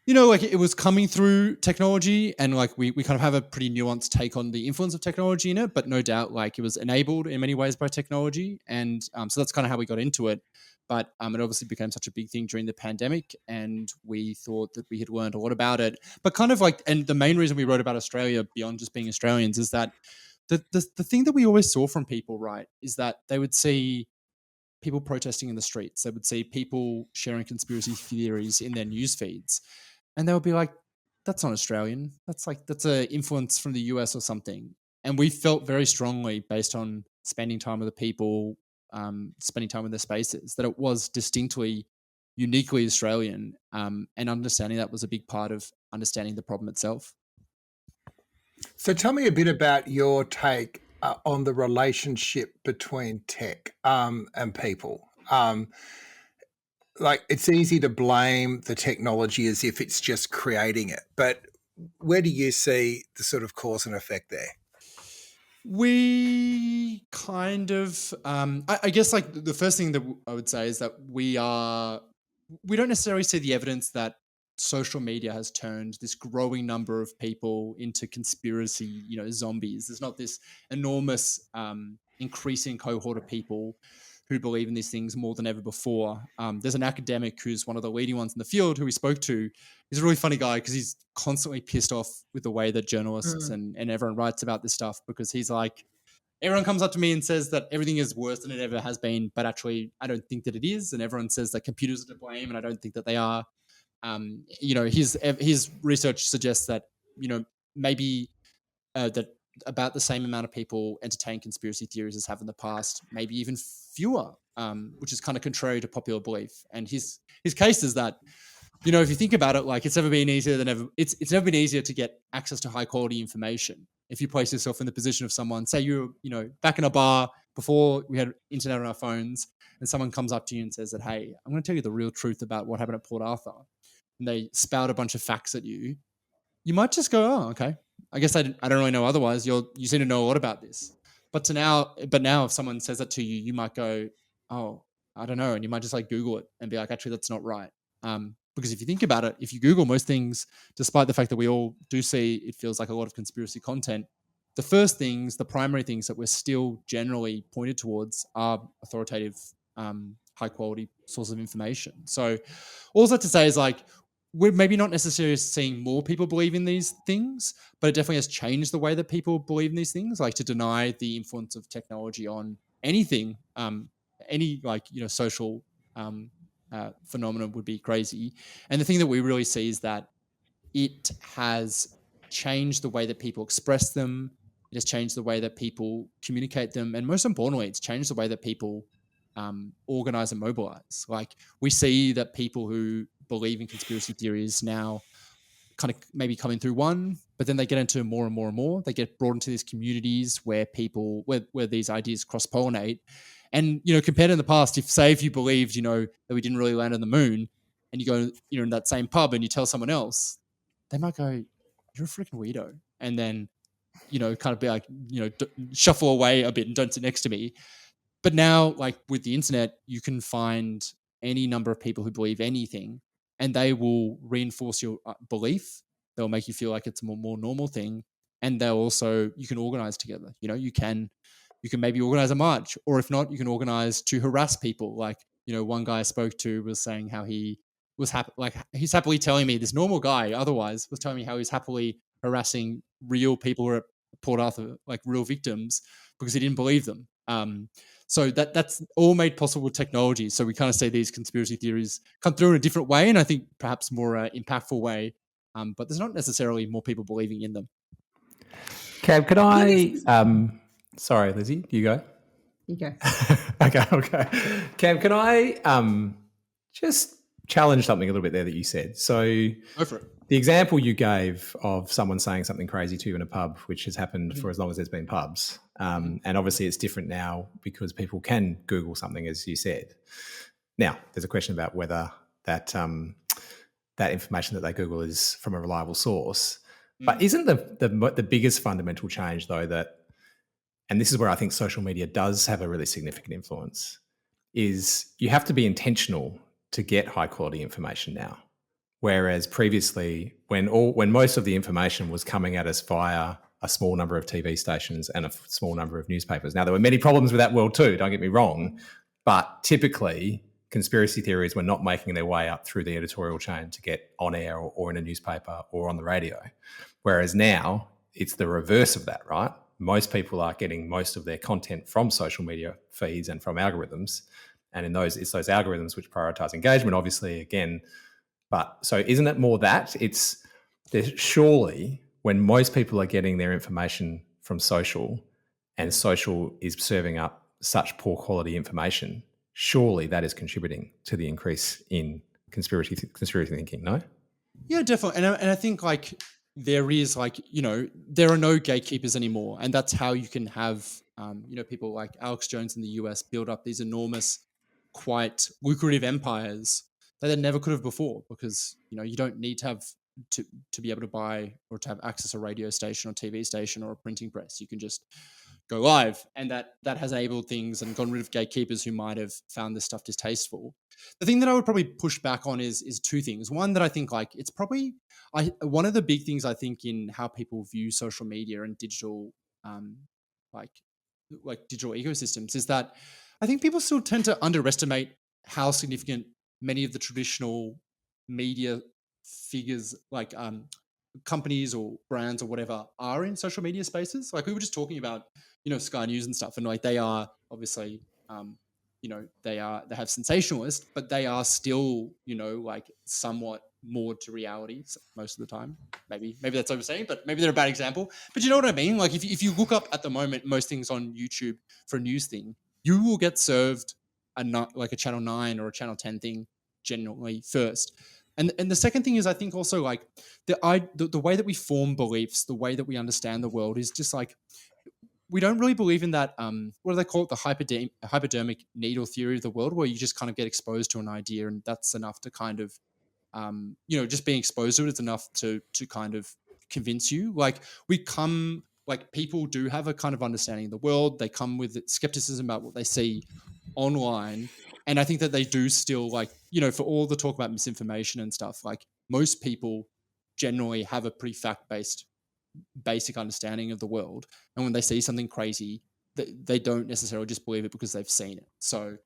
it was coming through technology, and like we kind of have a pretty nuanced take on the influence of technology in it, but no doubt like it was enabled in many ways by technology. And so that's kind of how we got into it. But it obviously became such a big thing during the pandemic, and we thought that we had learned a lot about it. But kind of like, and the main reason we wrote about Australia beyond just being Australians is that the thing that we always saw from people, right, is that they would see people protesting in the streets. They would see people sharing conspiracy theories in their news feeds. And they would be like, that's not Australian. That's an influence from the US or something. And we felt very strongly, based on spending time with the people, spending time in their spaces, that it was distinctly, uniquely Australian. And understanding that was a big part of understanding the problem itself. So tell me a bit about your take on the relationship between tech and people. Like, it's easy to blame the technology as if it's just creating it, but where do you see the sort of cause and effect there? We kind of, I guess like the first thing that I would say is that we don't necessarily see the evidence that social media has turned this growing number of people into conspiracy, zombies. There's not this enormous increasing cohort of people who believe in these things more than ever before. There's an academic who's one of the leading ones in the field who we spoke to. He's a really funny guy because he's constantly pissed off with the way that journalists and everyone writes about this stuff, because he's like, everyone comes up to me and says that everything is worse than it ever has been, but actually I don't think that it is. And everyone says that computers are to blame, and I don't think that they are. His research suggests that, maybe that about the same amount of people entertain conspiracy theories as have in the past, maybe even fewer, which is kind of contrary to popular belief. And his case is that, if you think about it, like, it's never been easier than ever. It's never been easier to get access to high quality information. If you place yourself in the position of someone, say you're, back in a bar before we had internet on our phones, and someone comes up to you and says that, hey, I'm going to tell you the real truth about what happened at Port Arthur, and they spout a bunch of facts at you, you might just go, oh, okay. I guess I don't really know otherwise. You seem to know a lot about this. But now if someone says that to you, you might go, oh, I don't know. And you might just like Google it and be like, actually, that's not right. Because if you think about it, if you Google most things, despite the fact that we all do see it feels like a lot of conspiracy content, the primary things that we're still generally pointed towards are authoritative, high quality source of information. So all that to say is, like, we're maybe not necessarily seeing more people believe in these things, but it definitely has changed the way that people believe in these things. Like, to deny the influence of technology on anything, any social phenomenon would be crazy. And the thing that we really see is that it has changed the way that people express them. It has changed the way that people communicate them. And most importantly, it's changed the way that people organize and mobilize. Like, we see that people who believe in conspiracy theories now kind of maybe coming through one, but then they get into more and more and more. They get brought into these communities where these ideas cross-pollinate. And, compared to in the past, if you believed, that we didn't really land on the moon, and you go, in that same pub and you tell someone else, they might go, "You're a freaking weirdo," and then kind of be like, shuffle away a bit and don't sit next to me. But now, like with the internet, you can find any number of people who believe anything, and they will reinforce your belief. They'll make you feel like it's a more normal thing, and they'll also, you can organize together. You can maybe organize a march, or if not, you can organize to harass people. Like one guy I spoke to was saying how he was happy, like he's happily telling me, this normal guy otherwise was telling me how he's happily harassing real people who are at Port Arthur, like real victims, because he didn't believe them. So that's all made possible with technology. So we kind of see these conspiracy theories come through in a different way, and I think perhaps more impactful way. But there's not necessarily more people believing in them. Cam, can I? Sorry, Lizzie, you go. You go. Okay. Cam, can I just challenge something a little bit there that you said? So Go for it. The example you gave of someone saying something crazy to you in a pub, which has happened for as long as there's been pubs, and obviously it's different now because people can Google something, as you said. Now, there's a question about whether that that information that they Google is from a reliable source. But isn't the biggest fundamental change, though, that, and this is where I think social media does have a really significant influence, is you have to be intentional to get high quality information now. Whereas previously, when most of the information was coming at us via a small number of TV stations and a small number of newspapers. Now, there were many problems with that world too, don't get me wrong, but typically conspiracy theories were not making their way up through the editorial chain to get on air or in a newspaper or on the radio. Whereas now, it's the reverse of that, right? Most people are getting most of their content from social media feeds and from algorithms. And it's those algorithms which prioritize engagement, obviously, again. But so isn't it more that there's surely when most people are getting their information from social and social is serving up such poor quality information, surely that is contributing to the increase in conspiracy thinking, no? Yeah, definitely. And I think like there is like, there are no gatekeepers anymore. And that's how you can have, people like Alex Jones in the US build up these enormous, quite lucrative empires that they never could have before, because you don't need to have to be able to buy or to have access to a radio station or TV station or a printing press. You can just go live, and that has enabled things and gotten rid of gatekeepers who might have found this stuff distasteful. The thing that I would probably push back on is two things. One, that I think like it's probably one of the big things I think in how people view social media and digital like digital ecosystems is that I think people still tend to underestimate how significant many of the traditional media figures, like companies or brands or whatever, are in social media spaces. Like we were just talking about, Sky News and stuff, and like they are obviously, they have sensationalists, but they are still, like somewhat more to reality most of the time. Maybe that's oversaying, but maybe they're a bad example. But you know what I mean? Like if you look up at the moment most things on YouTube for a news thing, you will get served like a Channel 9 or a Channel 10 thing generally first. And the second thing is, I think also like the way that we form beliefs, the way that we understand the world is just like, we don't really believe in that, what do they call it? The hypodermic needle theory of the world, where you just kind of get exposed to an idea and that's enough to kind of, just being exposed to it is enough to kind of convince you. Like people do have a kind of understanding of the world. They come with skepticism about what they see online. And I think that they do still like, for all the talk about misinformation and stuff, like most people generally have a pretty fact-based basic understanding of the world. And when they see something crazy, they don't necessarily just believe it because they've seen it. So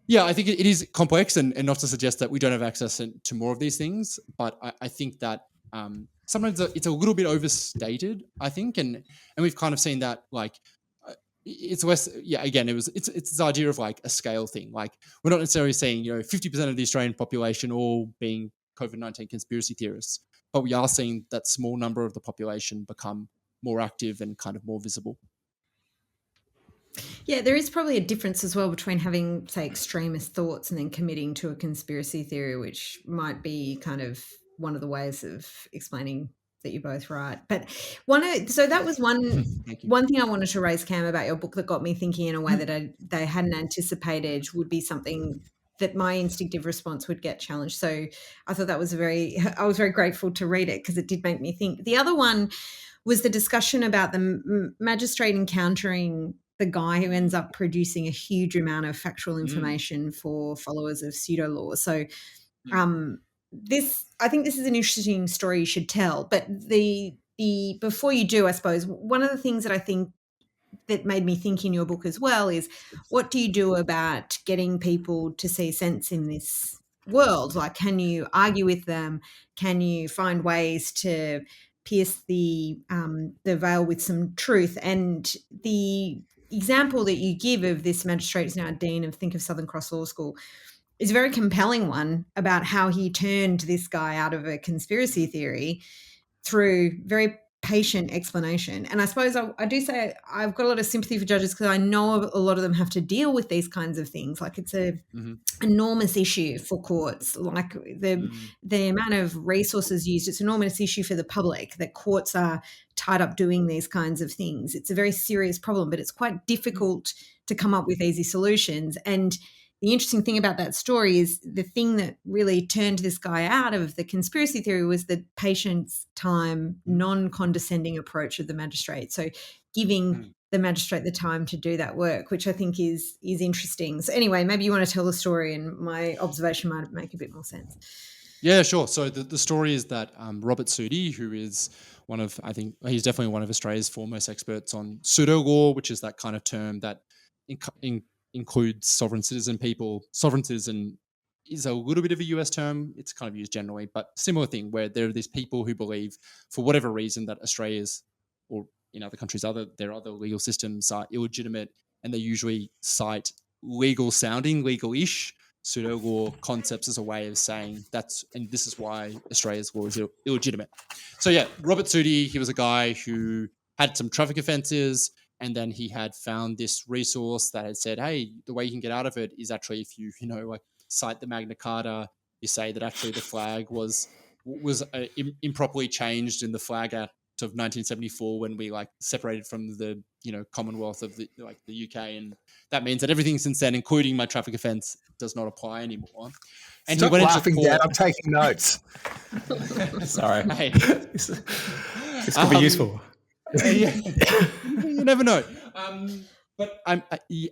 yeah, I think it is complex, and not to suggest that we don't have access to more of these things, but I think that sometimes it's a little bit overstated, I think, and we've kind of seen that like it's less. Yeah, again, it's this idea of like a scale thing. Like we're not necessarily saying 50% of the Australian population all being COVID-19 conspiracy theorists, but we are seeing that small number of the population become more active and kind of more visible. Yeah, there is probably a difference as well between having, say, extremist thoughts and then committing to a conspiracy theory, which might be kind of one of the ways of explaining that you're both right. But so that was one thing I wanted to raise, Cam, about your book that got me thinking in a way that they hadn't anticipated would be something that my instinctive response would get challenged. So I thought that was I was very grateful to read it because it did make me think. The other one was the discussion about the magistrate encountering the guy who ends up producing a huge amount of factual information for followers of pseudo law. So I think this is an interesting story you should tell. But the before you do, I suppose one of the things that I think that made me think in your book as well is, what do you do about getting people to see sense in this world? Like, can you argue with them? Can you find ways to pierce the veil with some truth? And the example that you give of this magistrate who's now a dean of Southern Cross Law School is a very compelling one about how he turned this guy out of a conspiracy theory through very patient explanation. And I suppose I do say I've got a lot of sympathy for judges because I know a lot of them have to deal with these kinds of things. Like, it's a enormous issue for courts. Like, the amount of resources used, it's an enormous issue for the public that courts are tied up doing these kinds of things. It's a very serious problem, but it's quite difficult to come up with easy solutions. And the interesting thing about that story is the thing that really turned this guy out of the conspiracy theory was the patience, time, non-condescending approach of the magistrate. So giving the magistrate the time to do that work, which I think is interesting. So anyway, maybe you want to tell the story and my observation might make a bit more sense. Yeah, sure. So the story is that Robert Sudi, who is he's definitely one of Australia's foremost experts on pseudo law, which is that kind of term that includes sovereign citizen people. Sovereign citizen is a little bit of a US term. It's kind of used generally, but similar thing where there are these people who believe, for whatever reason, that Australia's or in other countries, their other legal systems are illegitimate, and they usually cite legal-sounding, legal-ish pseudo law concepts as a way of saying and this is why Australia's law is illegitimate. So yeah, Robert Sudi, he was a guy who had some traffic offences, and then he had found this resource that had said, hey, the way you can get out of it is actually if you cite the Magna Carta, you say that actually the flag was improperly changed in the Flag Act of 1974 when we separated from the Commonwealth of the UK, and that means that everything since then, including my traffic offence, does not apply anymore. And Stop he went laughing, into court. Dad. I'm taking notes. Sorry. Hey. This could be useful. Yeah. You never know. And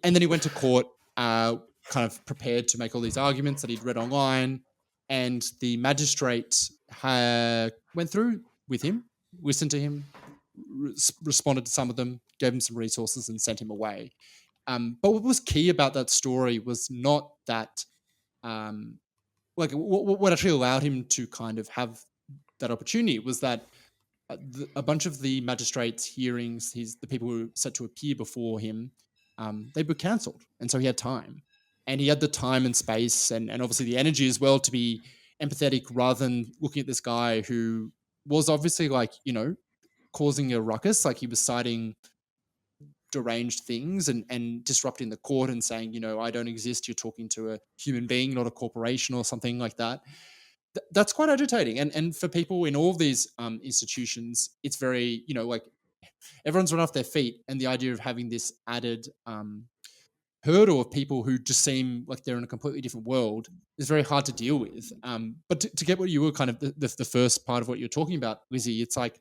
then he went to court, kind of prepared to make all these arguments that he'd read online, and the magistrate went through with him, listened to him, responded to some of them, gave him some resources, and sent him away. But what was key about that story was not that, what actually allowed him to kind of have that opportunity was that a bunch of the magistrates' hearings, the people who were set to appear before him, they were cancelled. And so he had time. And he had the time and space and obviously the energy as well to be empathetic rather than looking at this guy who was obviously causing a ruckus. Like, he was citing deranged things and disrupting the court and saying, I don't exist. You're talking to a human being, not a corporation or something like that. That's quite agitating. And for people in all of these institutions, it's very, everyone's run off their feet. And the idea of having this added hurdle of people who just seem like they're in a completely different world is very hard to deal with. But to get what you were kind of the first part of what you're talking about, Lizzie, it's like,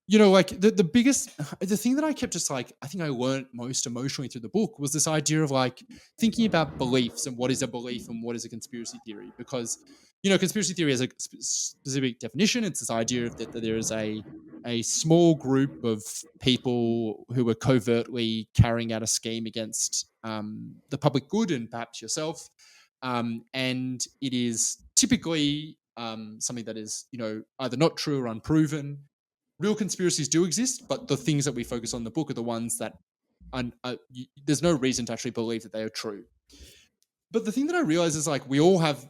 the thing that I kept I think I learned most emotionally through the book was this idea of thinking about beliefs and what is a belief and what is a conspiracy theory. Because, conspiracy theory has a specific definition. It's this idea of that there is a small group of people who are covertly carrying out a scheme against the public good and perhaps yourself. And it is typically something that is, either not true or unproven. Real conspiracies do exist, but the things that we focus on in the book are the ones that there's no reason to actually believe that they are true. But the thing that I realize is we all have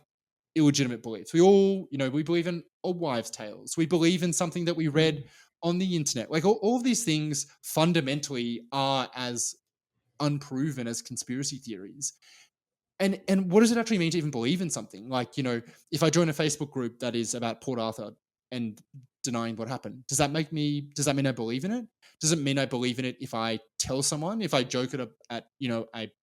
illegitimate beliefs. We all, we believe in old wives' tales. We believe in something that we read on the internet. All of these things fundamentally are as unproven as conspiracy theories. And what does it actually mean to even believe in something? If I join a Facebook group that is about Port Arthur and denying what happened. Does that mean I believe in it? Does it mean I believe in it if I tell someone, if I joke at a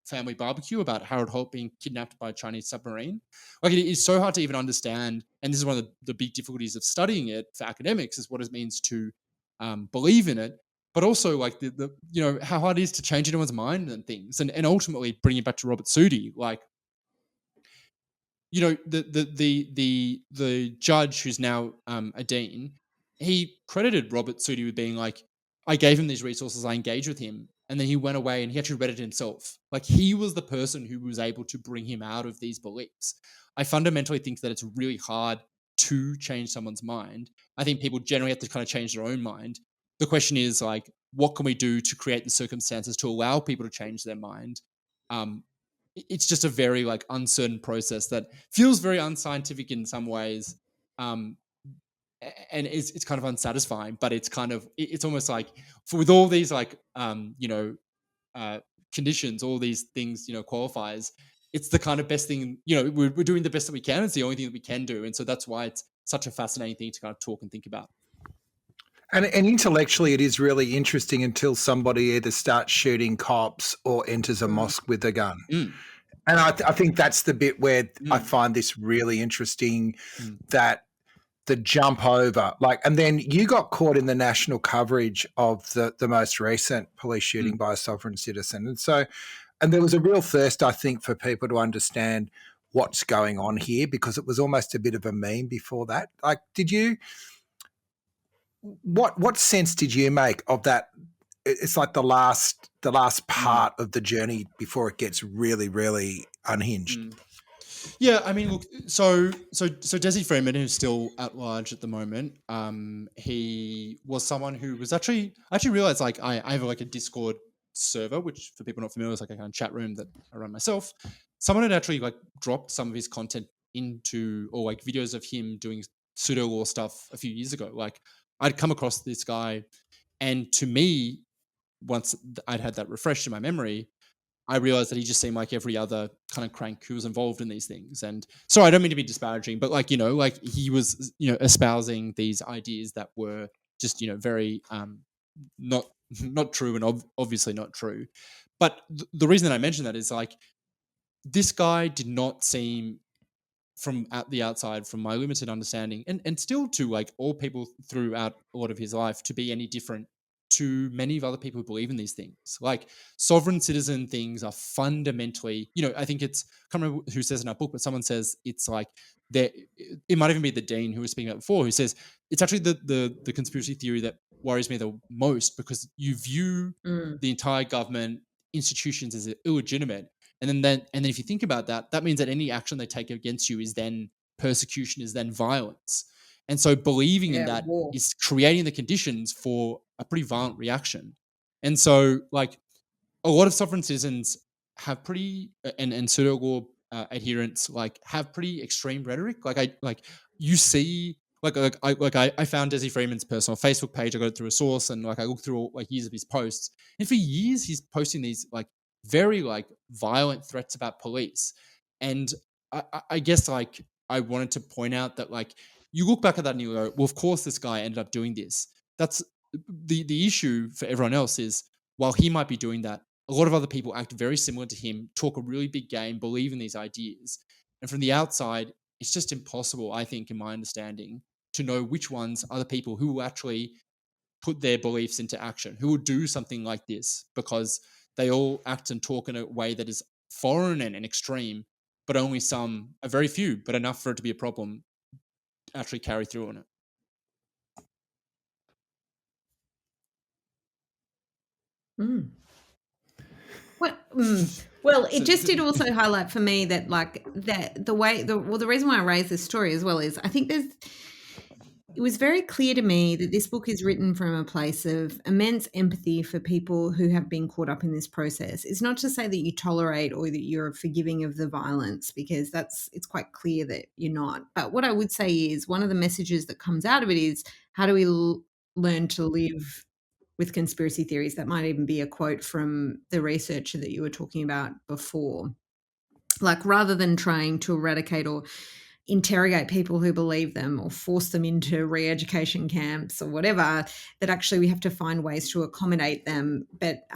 family barbecue about Harold Holt being kidnapped by a Chinese submarine? Like, it is so hard to even understand, and this is one of the big difficulties of studying it for academics, is what it means to believe in it, but also like the how hard it is to change anyone's mind and things, and ultimately bringing it back to Robert Sudi, like, the judge who's now a dean, he credited Robert Sudi with being like, I gave him these resources, I engaged with him, and then he went away and he actually read it himself. Like, he was the person who was able to bring him out of these beliefs. I fundamentally think that it's really hard to change someone's mind. I think people generally have to kind of change their own mind. The question is, like, what can we do to create the circumstances to allow people to change their mind? It's just a very like uncertain process that feels very unscientific in some ways, and it's kind of unsatisfying. But it's kind of it's almost like with all these like conditions, all these things, qualifiers. It's the kind of best thing, we're doing the best that we can. It's the only thing that we can do, and so that's why it's such a fascinating thing to kind of talk and think about. And intellectually, it is really interesting until somebody either starts shooting cops or enters a mosque with a gun. And I think that's the bit where I find this really interesting, that the jump over, like, and then you got caught in the national coverage of the most recent police shooting by a sovereign citizen. And there was a real thirst, I think, for people to understand what's going on here, because it was almost a bit of a meme before that. Like, what sense did you make of that? It's like the last part of the journey before it gets really, really unhinged. Yeah, I mean, look, so Desi Freeman, who's still at large at the moment, he was someone who was I actually realized, like, I have like a Discord server, which for people not familiar is like a kind of chat room that I run myself. Someone had actually like dropped some of his content into, or like videos of him doing pseudo law stuff a few years ago. Like, I'd come across this guy, and to me, once I'd had that refreshed in my memory, I realized that he just seemed like every other kind of crank who was involved in these things. And so I don't mean to be disparaging, but like, like he was, espousing these ideas that were just, very not true, and obviously not true. But the reason that I mention that is, like, this guy did not seem, from at the outside, from my limited understanding, and still to like all people throughout a lot of his life, to be any different to many of other people who believe in these things. Like, sovereign citizen things are fundamentally, I think it's, I can't remember who says in our book, but someone says it's like, it might even be the dean who was speaking about before, who says it's actually the conspiracy theory that worries me the most, because you view the entire government institutions as illegitimate. And then if you think about that, that means that any action they take against you is then persecution, is then violence. And so believing in that is creating the conditions for a pretty violent reaction. And so, like, a lot of sovereign citizens have pretty, and pseudo law adherents, like, have pretty extreme rhetoric. You see, I found Desi Freeman's personal Facebook page. I got it through a source, and like I looked through all, like, years of his posts, and for years he's posting these like very like violent threats about police. And I guess, like, I wanted to point out that, like, you look back at that and you go, well, of course this guy ended up doing this. That's the issue for everyone else, is while he might be doing that, a lot of other people act very similar to him, talk a really big game, believe in these ideas. And from the outside, it's just impossible, I think, in my understanding, to know which ones are the people who will actually put their beliefs into action, who will do something like this, because they all act and talk in a way that is foreign and extreme, but only some, a very few, but enough for it to be a problem, actually carry through on it. Well, it just did also highlight for me that, like, that the reason why I raised this story as well is I think it was very clear to me that this book is written from a place of immense empathy for people who have been caught up in this process. It's not to say that you tolerate or that you're forgiving of the violence, because it's quite clear that you're not. But what I would say is one of the messages that comes out of it is, how do we learn to live with conspiracy theories? That might even be a quote from the researcher that you were talking about before. Like, rather than trying to eradicate or interrogate people who believe them or force them into re-education camps or whatever, that actually we have to find ways to accommodate them, but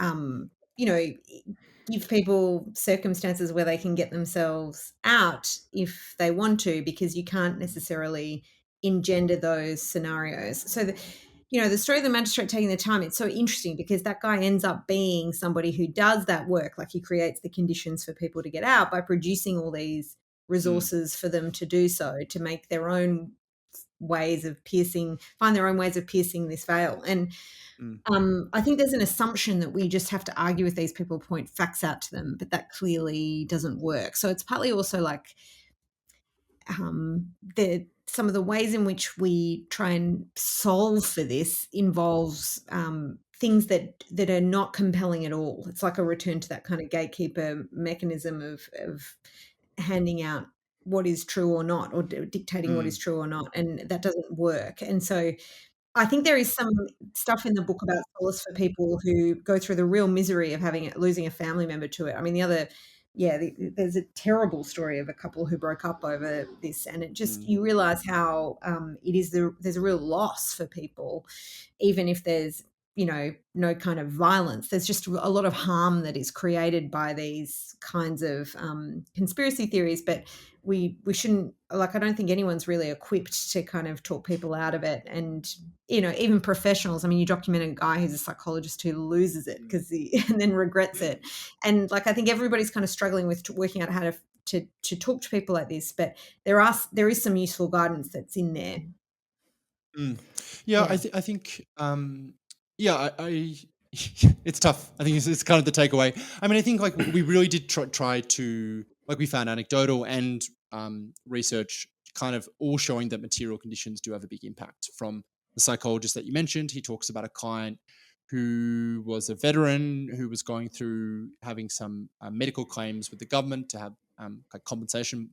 give people circumstances where they can get themselves out if they want to, because you can't necessarily engender those scenarios. So the story of the magistrate taking the time, it's so interesting because that guy ends up being somebody who does that work. Like, he creates the conditions for people to get out by producing all these resources for them to do so, to make their own find their own ways of piercing this veil. And I think there's an assumption that we just have to argue with these people, point facts out to them, but that clearly doesn't work. So it's partly also like some of the ways in which we try and solve for this involves things that are not compelling at all. It's like a return to that kind of gatekeeper mechanism of handing out what is true or not, or dictating what is true or not, and that doesn't work. And so I think there is some stuff in the book about solace for people who go through the real misery of losing a family member to it. I mean, there's a terrible story of a couple who broke up over this, and it just, you realize how there's a real loss for people, even if there's, no kind of violence. There's just a lot of harm that is created by these kinds of conspiracy theories, but we shouldn't, like, I don't think anyone's really equipped to kind of talk people out of it. And, even professionals, I mean, you document a guy who's a psychologist who loses it and then regrets it. And like, I think everybody's kind of struggling with working out how to talk to people like this, but there is some useful guidance that's in there. Yeah. I think, it's tough. I think it's kind of the takeaway. I mean, I think like we really did try to, like, we found anecdotal and research kind of all showing that material conditions do have a big impact. From the psychologist that you mentioned, he talks about a client who was a veteran who was going through having some medical claims with the government to have like compensation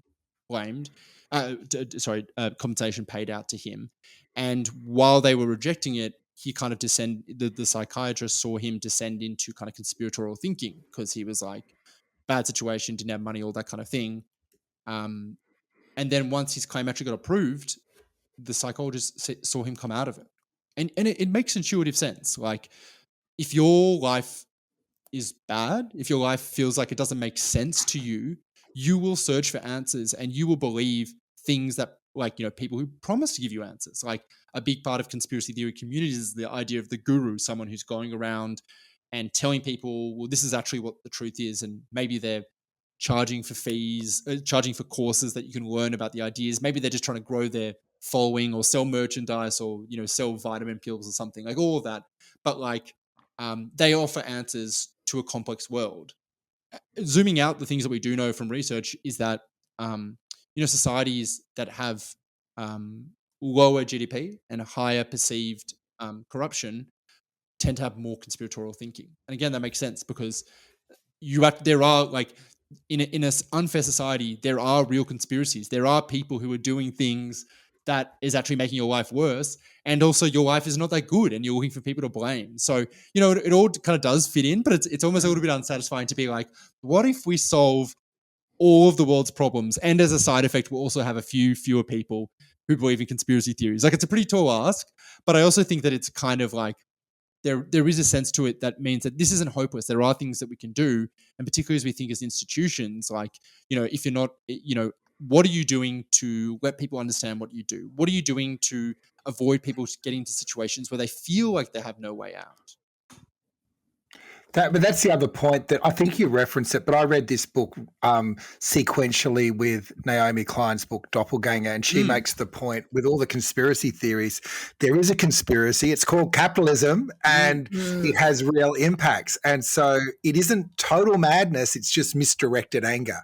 compensation paid out to him. And while they were rejecting it, he kind of the psychiatrist saw him descend into kind of conspiratorial thinking, because he was like, bad situation, didn't have money, all that kind of thing. And then once his claim actually got approved, the psychologist saw him come out of it. And it makes intuitive sense. Like, if your life is bad, if your life feels like it doesn't make sense to you, you will search for answers, and you will believe things that, like, people who promise to give you answers. Like, a big part of conspiracy theory communities is the idea of the guru, someone who's going around and telling people, well, this is actually what the truth is. And maybe they're charging for fees, charging for courses that you can learn about the ideas. Maybe they're just trying to grow their following or sell merchandise or, sell vitamin pills or something, like all of that. But like, they offer answers to a complex world. Zooming out, the things that we do know from research is that, societies that have lower GDP and higher perceived corruption tend to have more conspiratorial thinking. And again, that makes sense, because there are, like, in an unfair society, there are real conspiracies. There are people who are doing things that is actually making your life worse, and also your life is not that good, and you're looking for people to blame. So, it all kind of does fit in, but it's almost a little bit unsatisfying to be like, what if we solve all of the world's problems, and as a side effect, we'll also have a few fewer people who believe in conspiracy theories? Like, it's a pretty tall ask, but I also think that it's kind of like, there is a sense to it that means that this isn't hopeless. There are things that we can do, and particularly as we think as institutions, like, if you're not, what are you doing to let people understand what you do? What are you doing to avoid people getting into situations where they feel like they have no way out? But that's the other point that I think you referenced it, but I read this book sequentially with Naomi Klein's book Doppelganger, and she makes the point with all the conspiracy theories, there is a conspiracy. It's called capitalism, and it has real impacts. And so it isn't total madness. It's just misdirected anger.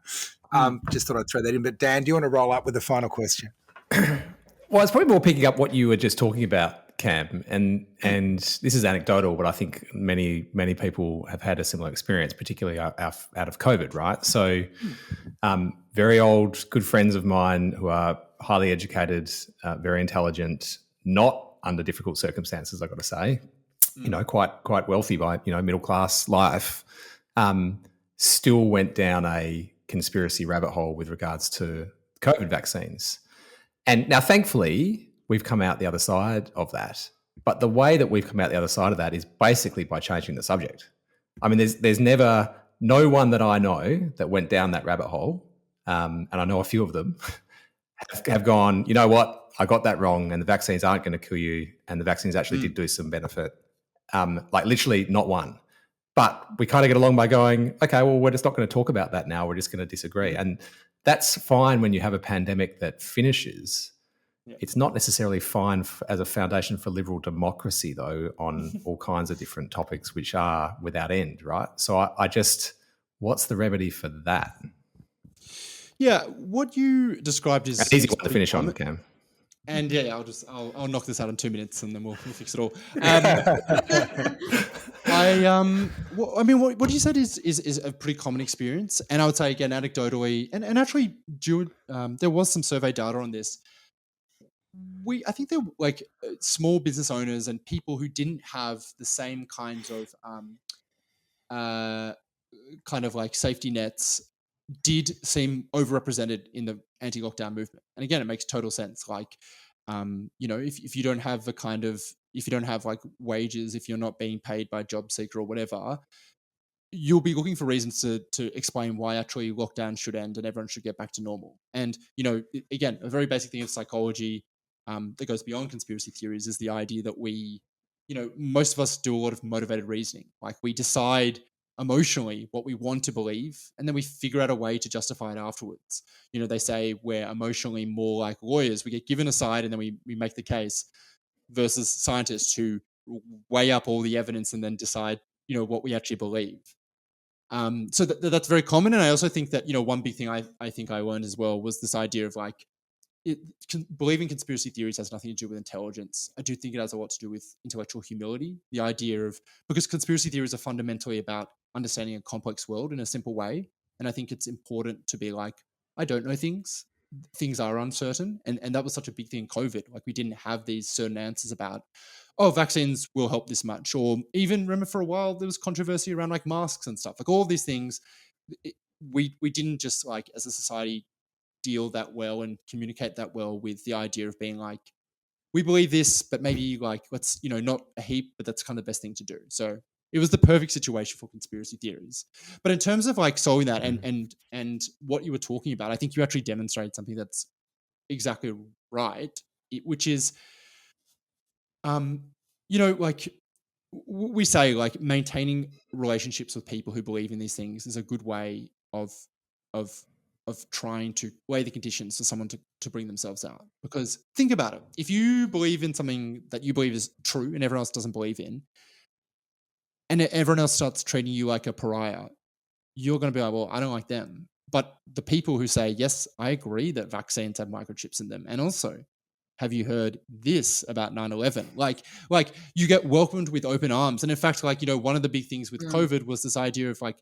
Just thought I'd throw that in. But Dan, do you want to roll up with the final question? Well, it's probably more picking up what you were just talking about, Cam, and this is anecdotal, but I think many people have had a similar experience, particularly out of COVID, right? So very old, good friends of mine who are highly educated, very intelligent, not under difficult circumstances, I've got to say, quite wealthy by, middle class life, still went down a conspiracy rabbit hole with regards to COVID vaccines. And now, thankfully, we've come out the other side of that. But the way that we've come out the other side of that is basically by changing the subject. I mean, there's never no one that I know that went down that rabbit hole, and I know a few of them, have gone, you know what, I got that wrong, and the vaccines aren't going to kill you, and the vaccines actually did do some benefit. Like literally not one. But we kind of get along by going, okay, well, we're just not going to talk about that now. We're just going to disagree. And that's fine when you have a pandemic that finishes. Yeah. It's not necessarily fine as a foundation for liberal democracy, though, on all kinds of different topics, which are without end, right? So I just, what's the remedy for that? Yeah, what you described is an easy one to finish on, Cam. And yeah, I'll knock this out in 2 minutes, and then we'll fix it all. What you said is a pretty common experience, and I would say again, anecdotally, and actually, there was some survey data on this. I think there were like small business owners and people who didn't have the same kinds of kind of like safety nets did seem overrepresented in the anti-lockdown movement. And again, it makes total sense. Like, if you don't have if you don't have like wages, if you're not being paid by JobSeeker or whatever, you'll be looking for reasons to explain why actually lockdown should end and everyone should get back to normal. And, again, a very basic thing of psychology that goes beyond conspiracy theories is the idea that most of us do a lot of motivated reasoning. Like we decide emotionally what we want to believe, and then we figure out a way to justify it afterwards. They say we're emotionally more like lawyers. We get given a side and then we make the case, versus scientists who weigh up all the evidence and then decide, what we actually believe. So that's very common. And I also think that, one big thing I think I learned as well was this idea of like, believing conspiracy theories has nothing to do with intelligence. I do think it has a lot to do with intellectual humility. The idea of, because conspiracy theories are fundamentally about understanding a complex world in a simple way. And I think it's important to be like, I don't know things. Things are uncertain. And that was such a big thing in COVID. Like we didn't have these certain answers about, vaccines will help this much. Or even remember for a while, there was controversy around like masks and stuff. Like all of these things, we didn't just like as a society deal that well and communicate that well with the idea of being like, we believe this, but maybe like, let's, not a heap, but that's kind of the best thing to do. So it was the perfect situation for conspiracy theories. But in terms of like solving that and what you were talking about, I think you actually demonstrated something that's exactly right, which is, like we say like maintaining relationships with people who believe in these things is a good way of trying to weigh the conditions for someone to bring themselves out. Because think about it. If you believe in something that you believe is true and everyone else doesn't believe in, and everyone else starts treating you like a pariah, you're going to be like, well, I don't like them. But the people who say, yes, I agree that vaccines have microchips in them. And also, have you heard this about 9/11? Like you get welcomed with open arms. And in fact, like, one of the big things with COVID was this idea of like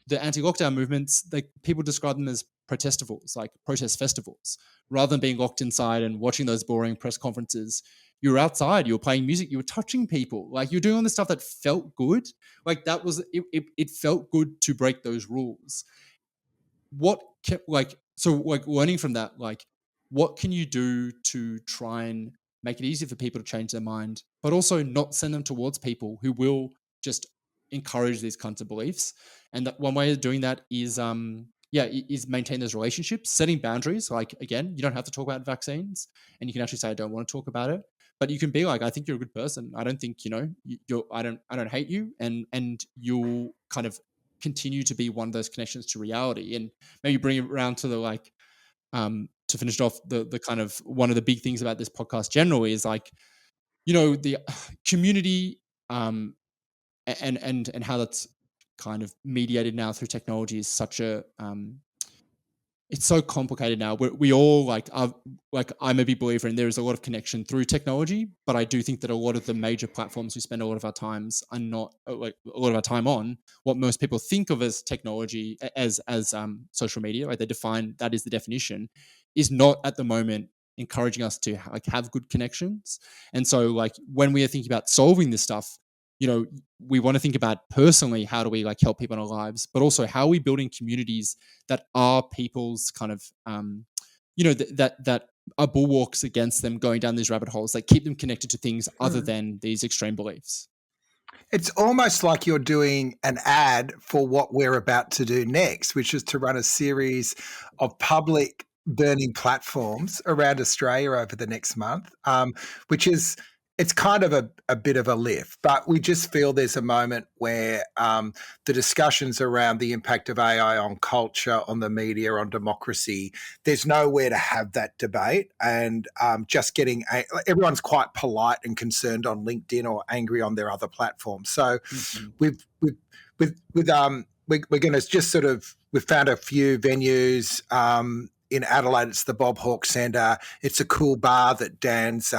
the anti-lockdown movements, like people describe them as protestivals, like protest festivals, rather than being locked inside and watching those boring press conferences. You were outside, you were playing music, you were touching people, like you're doing all this stuff that felt good. Like that was, it felt good to break those rules. Learning from that, like, what can you do to try and make it easier for people to change their mind, but also not send them towards people who will just encourage these kinds of beliefs? And that one way of doing that is, is maintain those relationships, setting boundaries. Like, again, you don't have to talk about vaccines, and you can actually say, I don't want to talk about it. But you can be like, I think you're a good person. I don't think, I don't hate you. And you'll kind of continue to be one of those connections to reality, and maybe bring it around to the like, to finish it off, the kind of one of the big things about this podcast generally is like, the community, and how that's kind of mediated now through technology is such a, it's so complicated now. We all I'm a big believer in there is a lot of connection through technology, but I do think that a lot of the major platforms we spend a lot of our times are not like a lot of our time on what most people think of as technology, as social media. Right? They define that is the definition, is not at the moment encouraging us to like have good connections. And so like when we are thinking about solving this stuff, we want to think about personally, how do we like help people in our lives, but also how are we building communities that are people's kind of, that are bulwarks against them going down these rabbit holes, like keep them connected to things other than these extreme beliefs. It's almost like you're doing an ad for what we're about to do next, which is to run a series of public burning platforms around Australia over the next month, which is, it's kind of a bit of a lift, but we just feel there's a moment where the discussions around the impact of AI on culture, on the media, on democracy, there's nowhere to have that debate. And just everyone's quite polite and concerned on LinkedIn or angry on their other platforms. So we're going to just we've found a few venues. In Adelaide, it's the Bob Hawke Centre. It's a cool bar that Dan's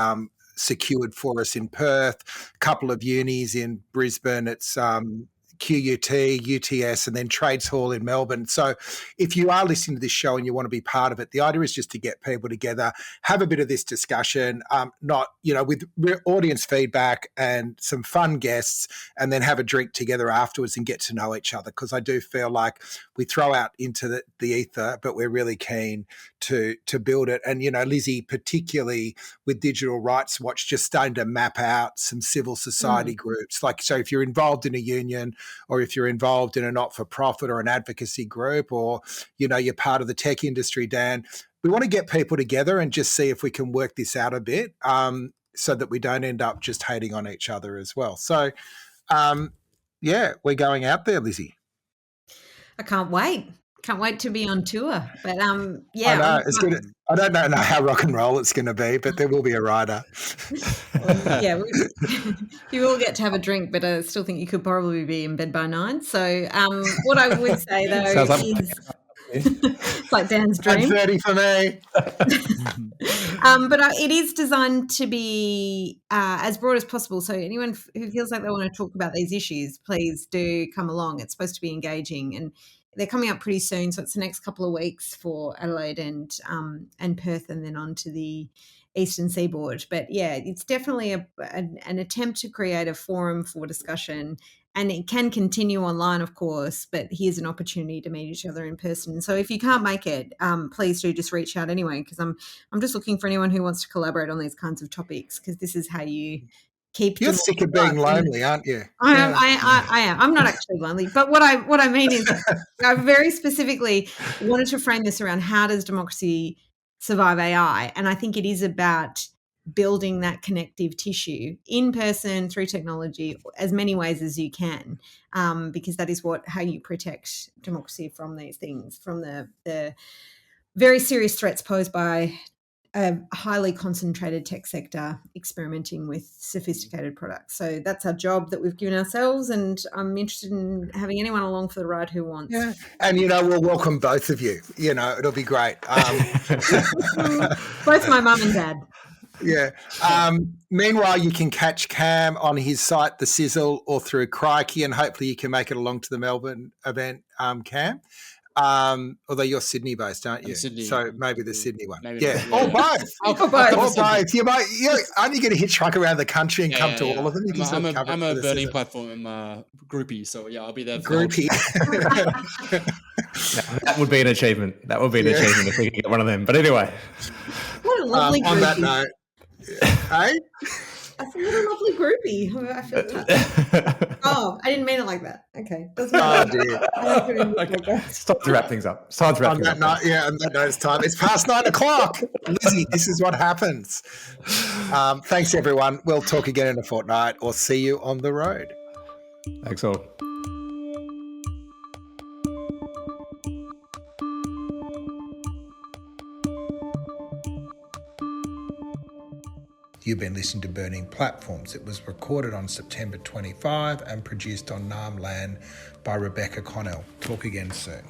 secured for us in Perth, a couple of unis in Brisbane. It's QUT, UTS, and then Trades Hall in Melbourne. So if you are listening to this show and you want to be part of it, the idea is just to get people together, have a bit of this discussion, with audience feedback and some fun guests, and then have a drink together afterwards and get to know each other. Because I do feel like we throw out into the ether, but we're really keen to build it. And, Lizzie, particularly with Digital Rights Watch, just starting to map out some civil society groups. So if you're involved in a union, or if you're involved in a not-for-profit or an advocacy group, or, you're part of the tech industry, Dan, we want to get people together and just see if we can work this out a bit so that we don't end up just hating on each other as well. So, we're going out there, Lizzie. I can't wait. Can't wait to be on tour. But I know I don't know how rock and roll it's going to be, but there will be a rider. You will get to have a drink, but I still think you could probably be in bed by 9. So what I would say though is it's like Dan's dream. 30 for me. But it is designed to be as broad as possible. So anyone who feels like they want to talk about these issues, please do come along. It's supposed to be engaging, and they're coming up pretty soon. So it's the next couple of weeks for Adelaide and Perth, and then on to the Eastern Seaboard. But yeah, it's definitely an attempt to create a forum for discussion. And it can continue online, of course, but here's an opportunity to meet each other in person. So if you can't make it, please do just reach out anyway, because I'm just looking for anyone who wants to collaborate on these kinds of topics, because this is how you keep. You're sick of being lonely, aren't you? I am. I'm not actually lonely, but what I mean is, I very specifically wanted to frame this around how does democracy survive AI, and I think it is about building that connective tissue in person through technology as many ways as you can, because that is how you protect democracy from these things, from the very serious threats posed by a highly concentrated tech sector experimenting with sophisticated products. So that's our job that we've given ourselves, and I'm interested in having anyone along for the ride who wants. Yeah, and we'll welcome both of you. It'll be great. Both my mum and dad. Yeah. Meanwhile, you can catch Cam on his site, The Sizzle, or through Crikey, and hopefully you can make it along to the Melbourne event, Cam. Although you're Sydney-based, aren't you? Sydney. So maybe the Sydney one. Maybe or both. Or both. You're only going to hitchhich around the country and come to all of them. I'm a burning platform groupie, so yeah, I'll be there. Groupie. That would be an achievement. That would be an achievement if we could get one of them. But anyway. What a lovely groupie. On that note, hey? That's a little lovely groupie. I feel touched. Oh, I didn't mean it like that. Okay. Oh, dear. It's time to wrap things up. On that note, it's time. It's past 9 o'clock. Lizzie, this is what happens. Thanks, everyone. We'll talk again in a fortnight, or see you on the road. Thanks all. You've been listening to Burning Platforms. It was recorded on September 25 and produced on Naarm land by Rebecca Connell. Talk again soon.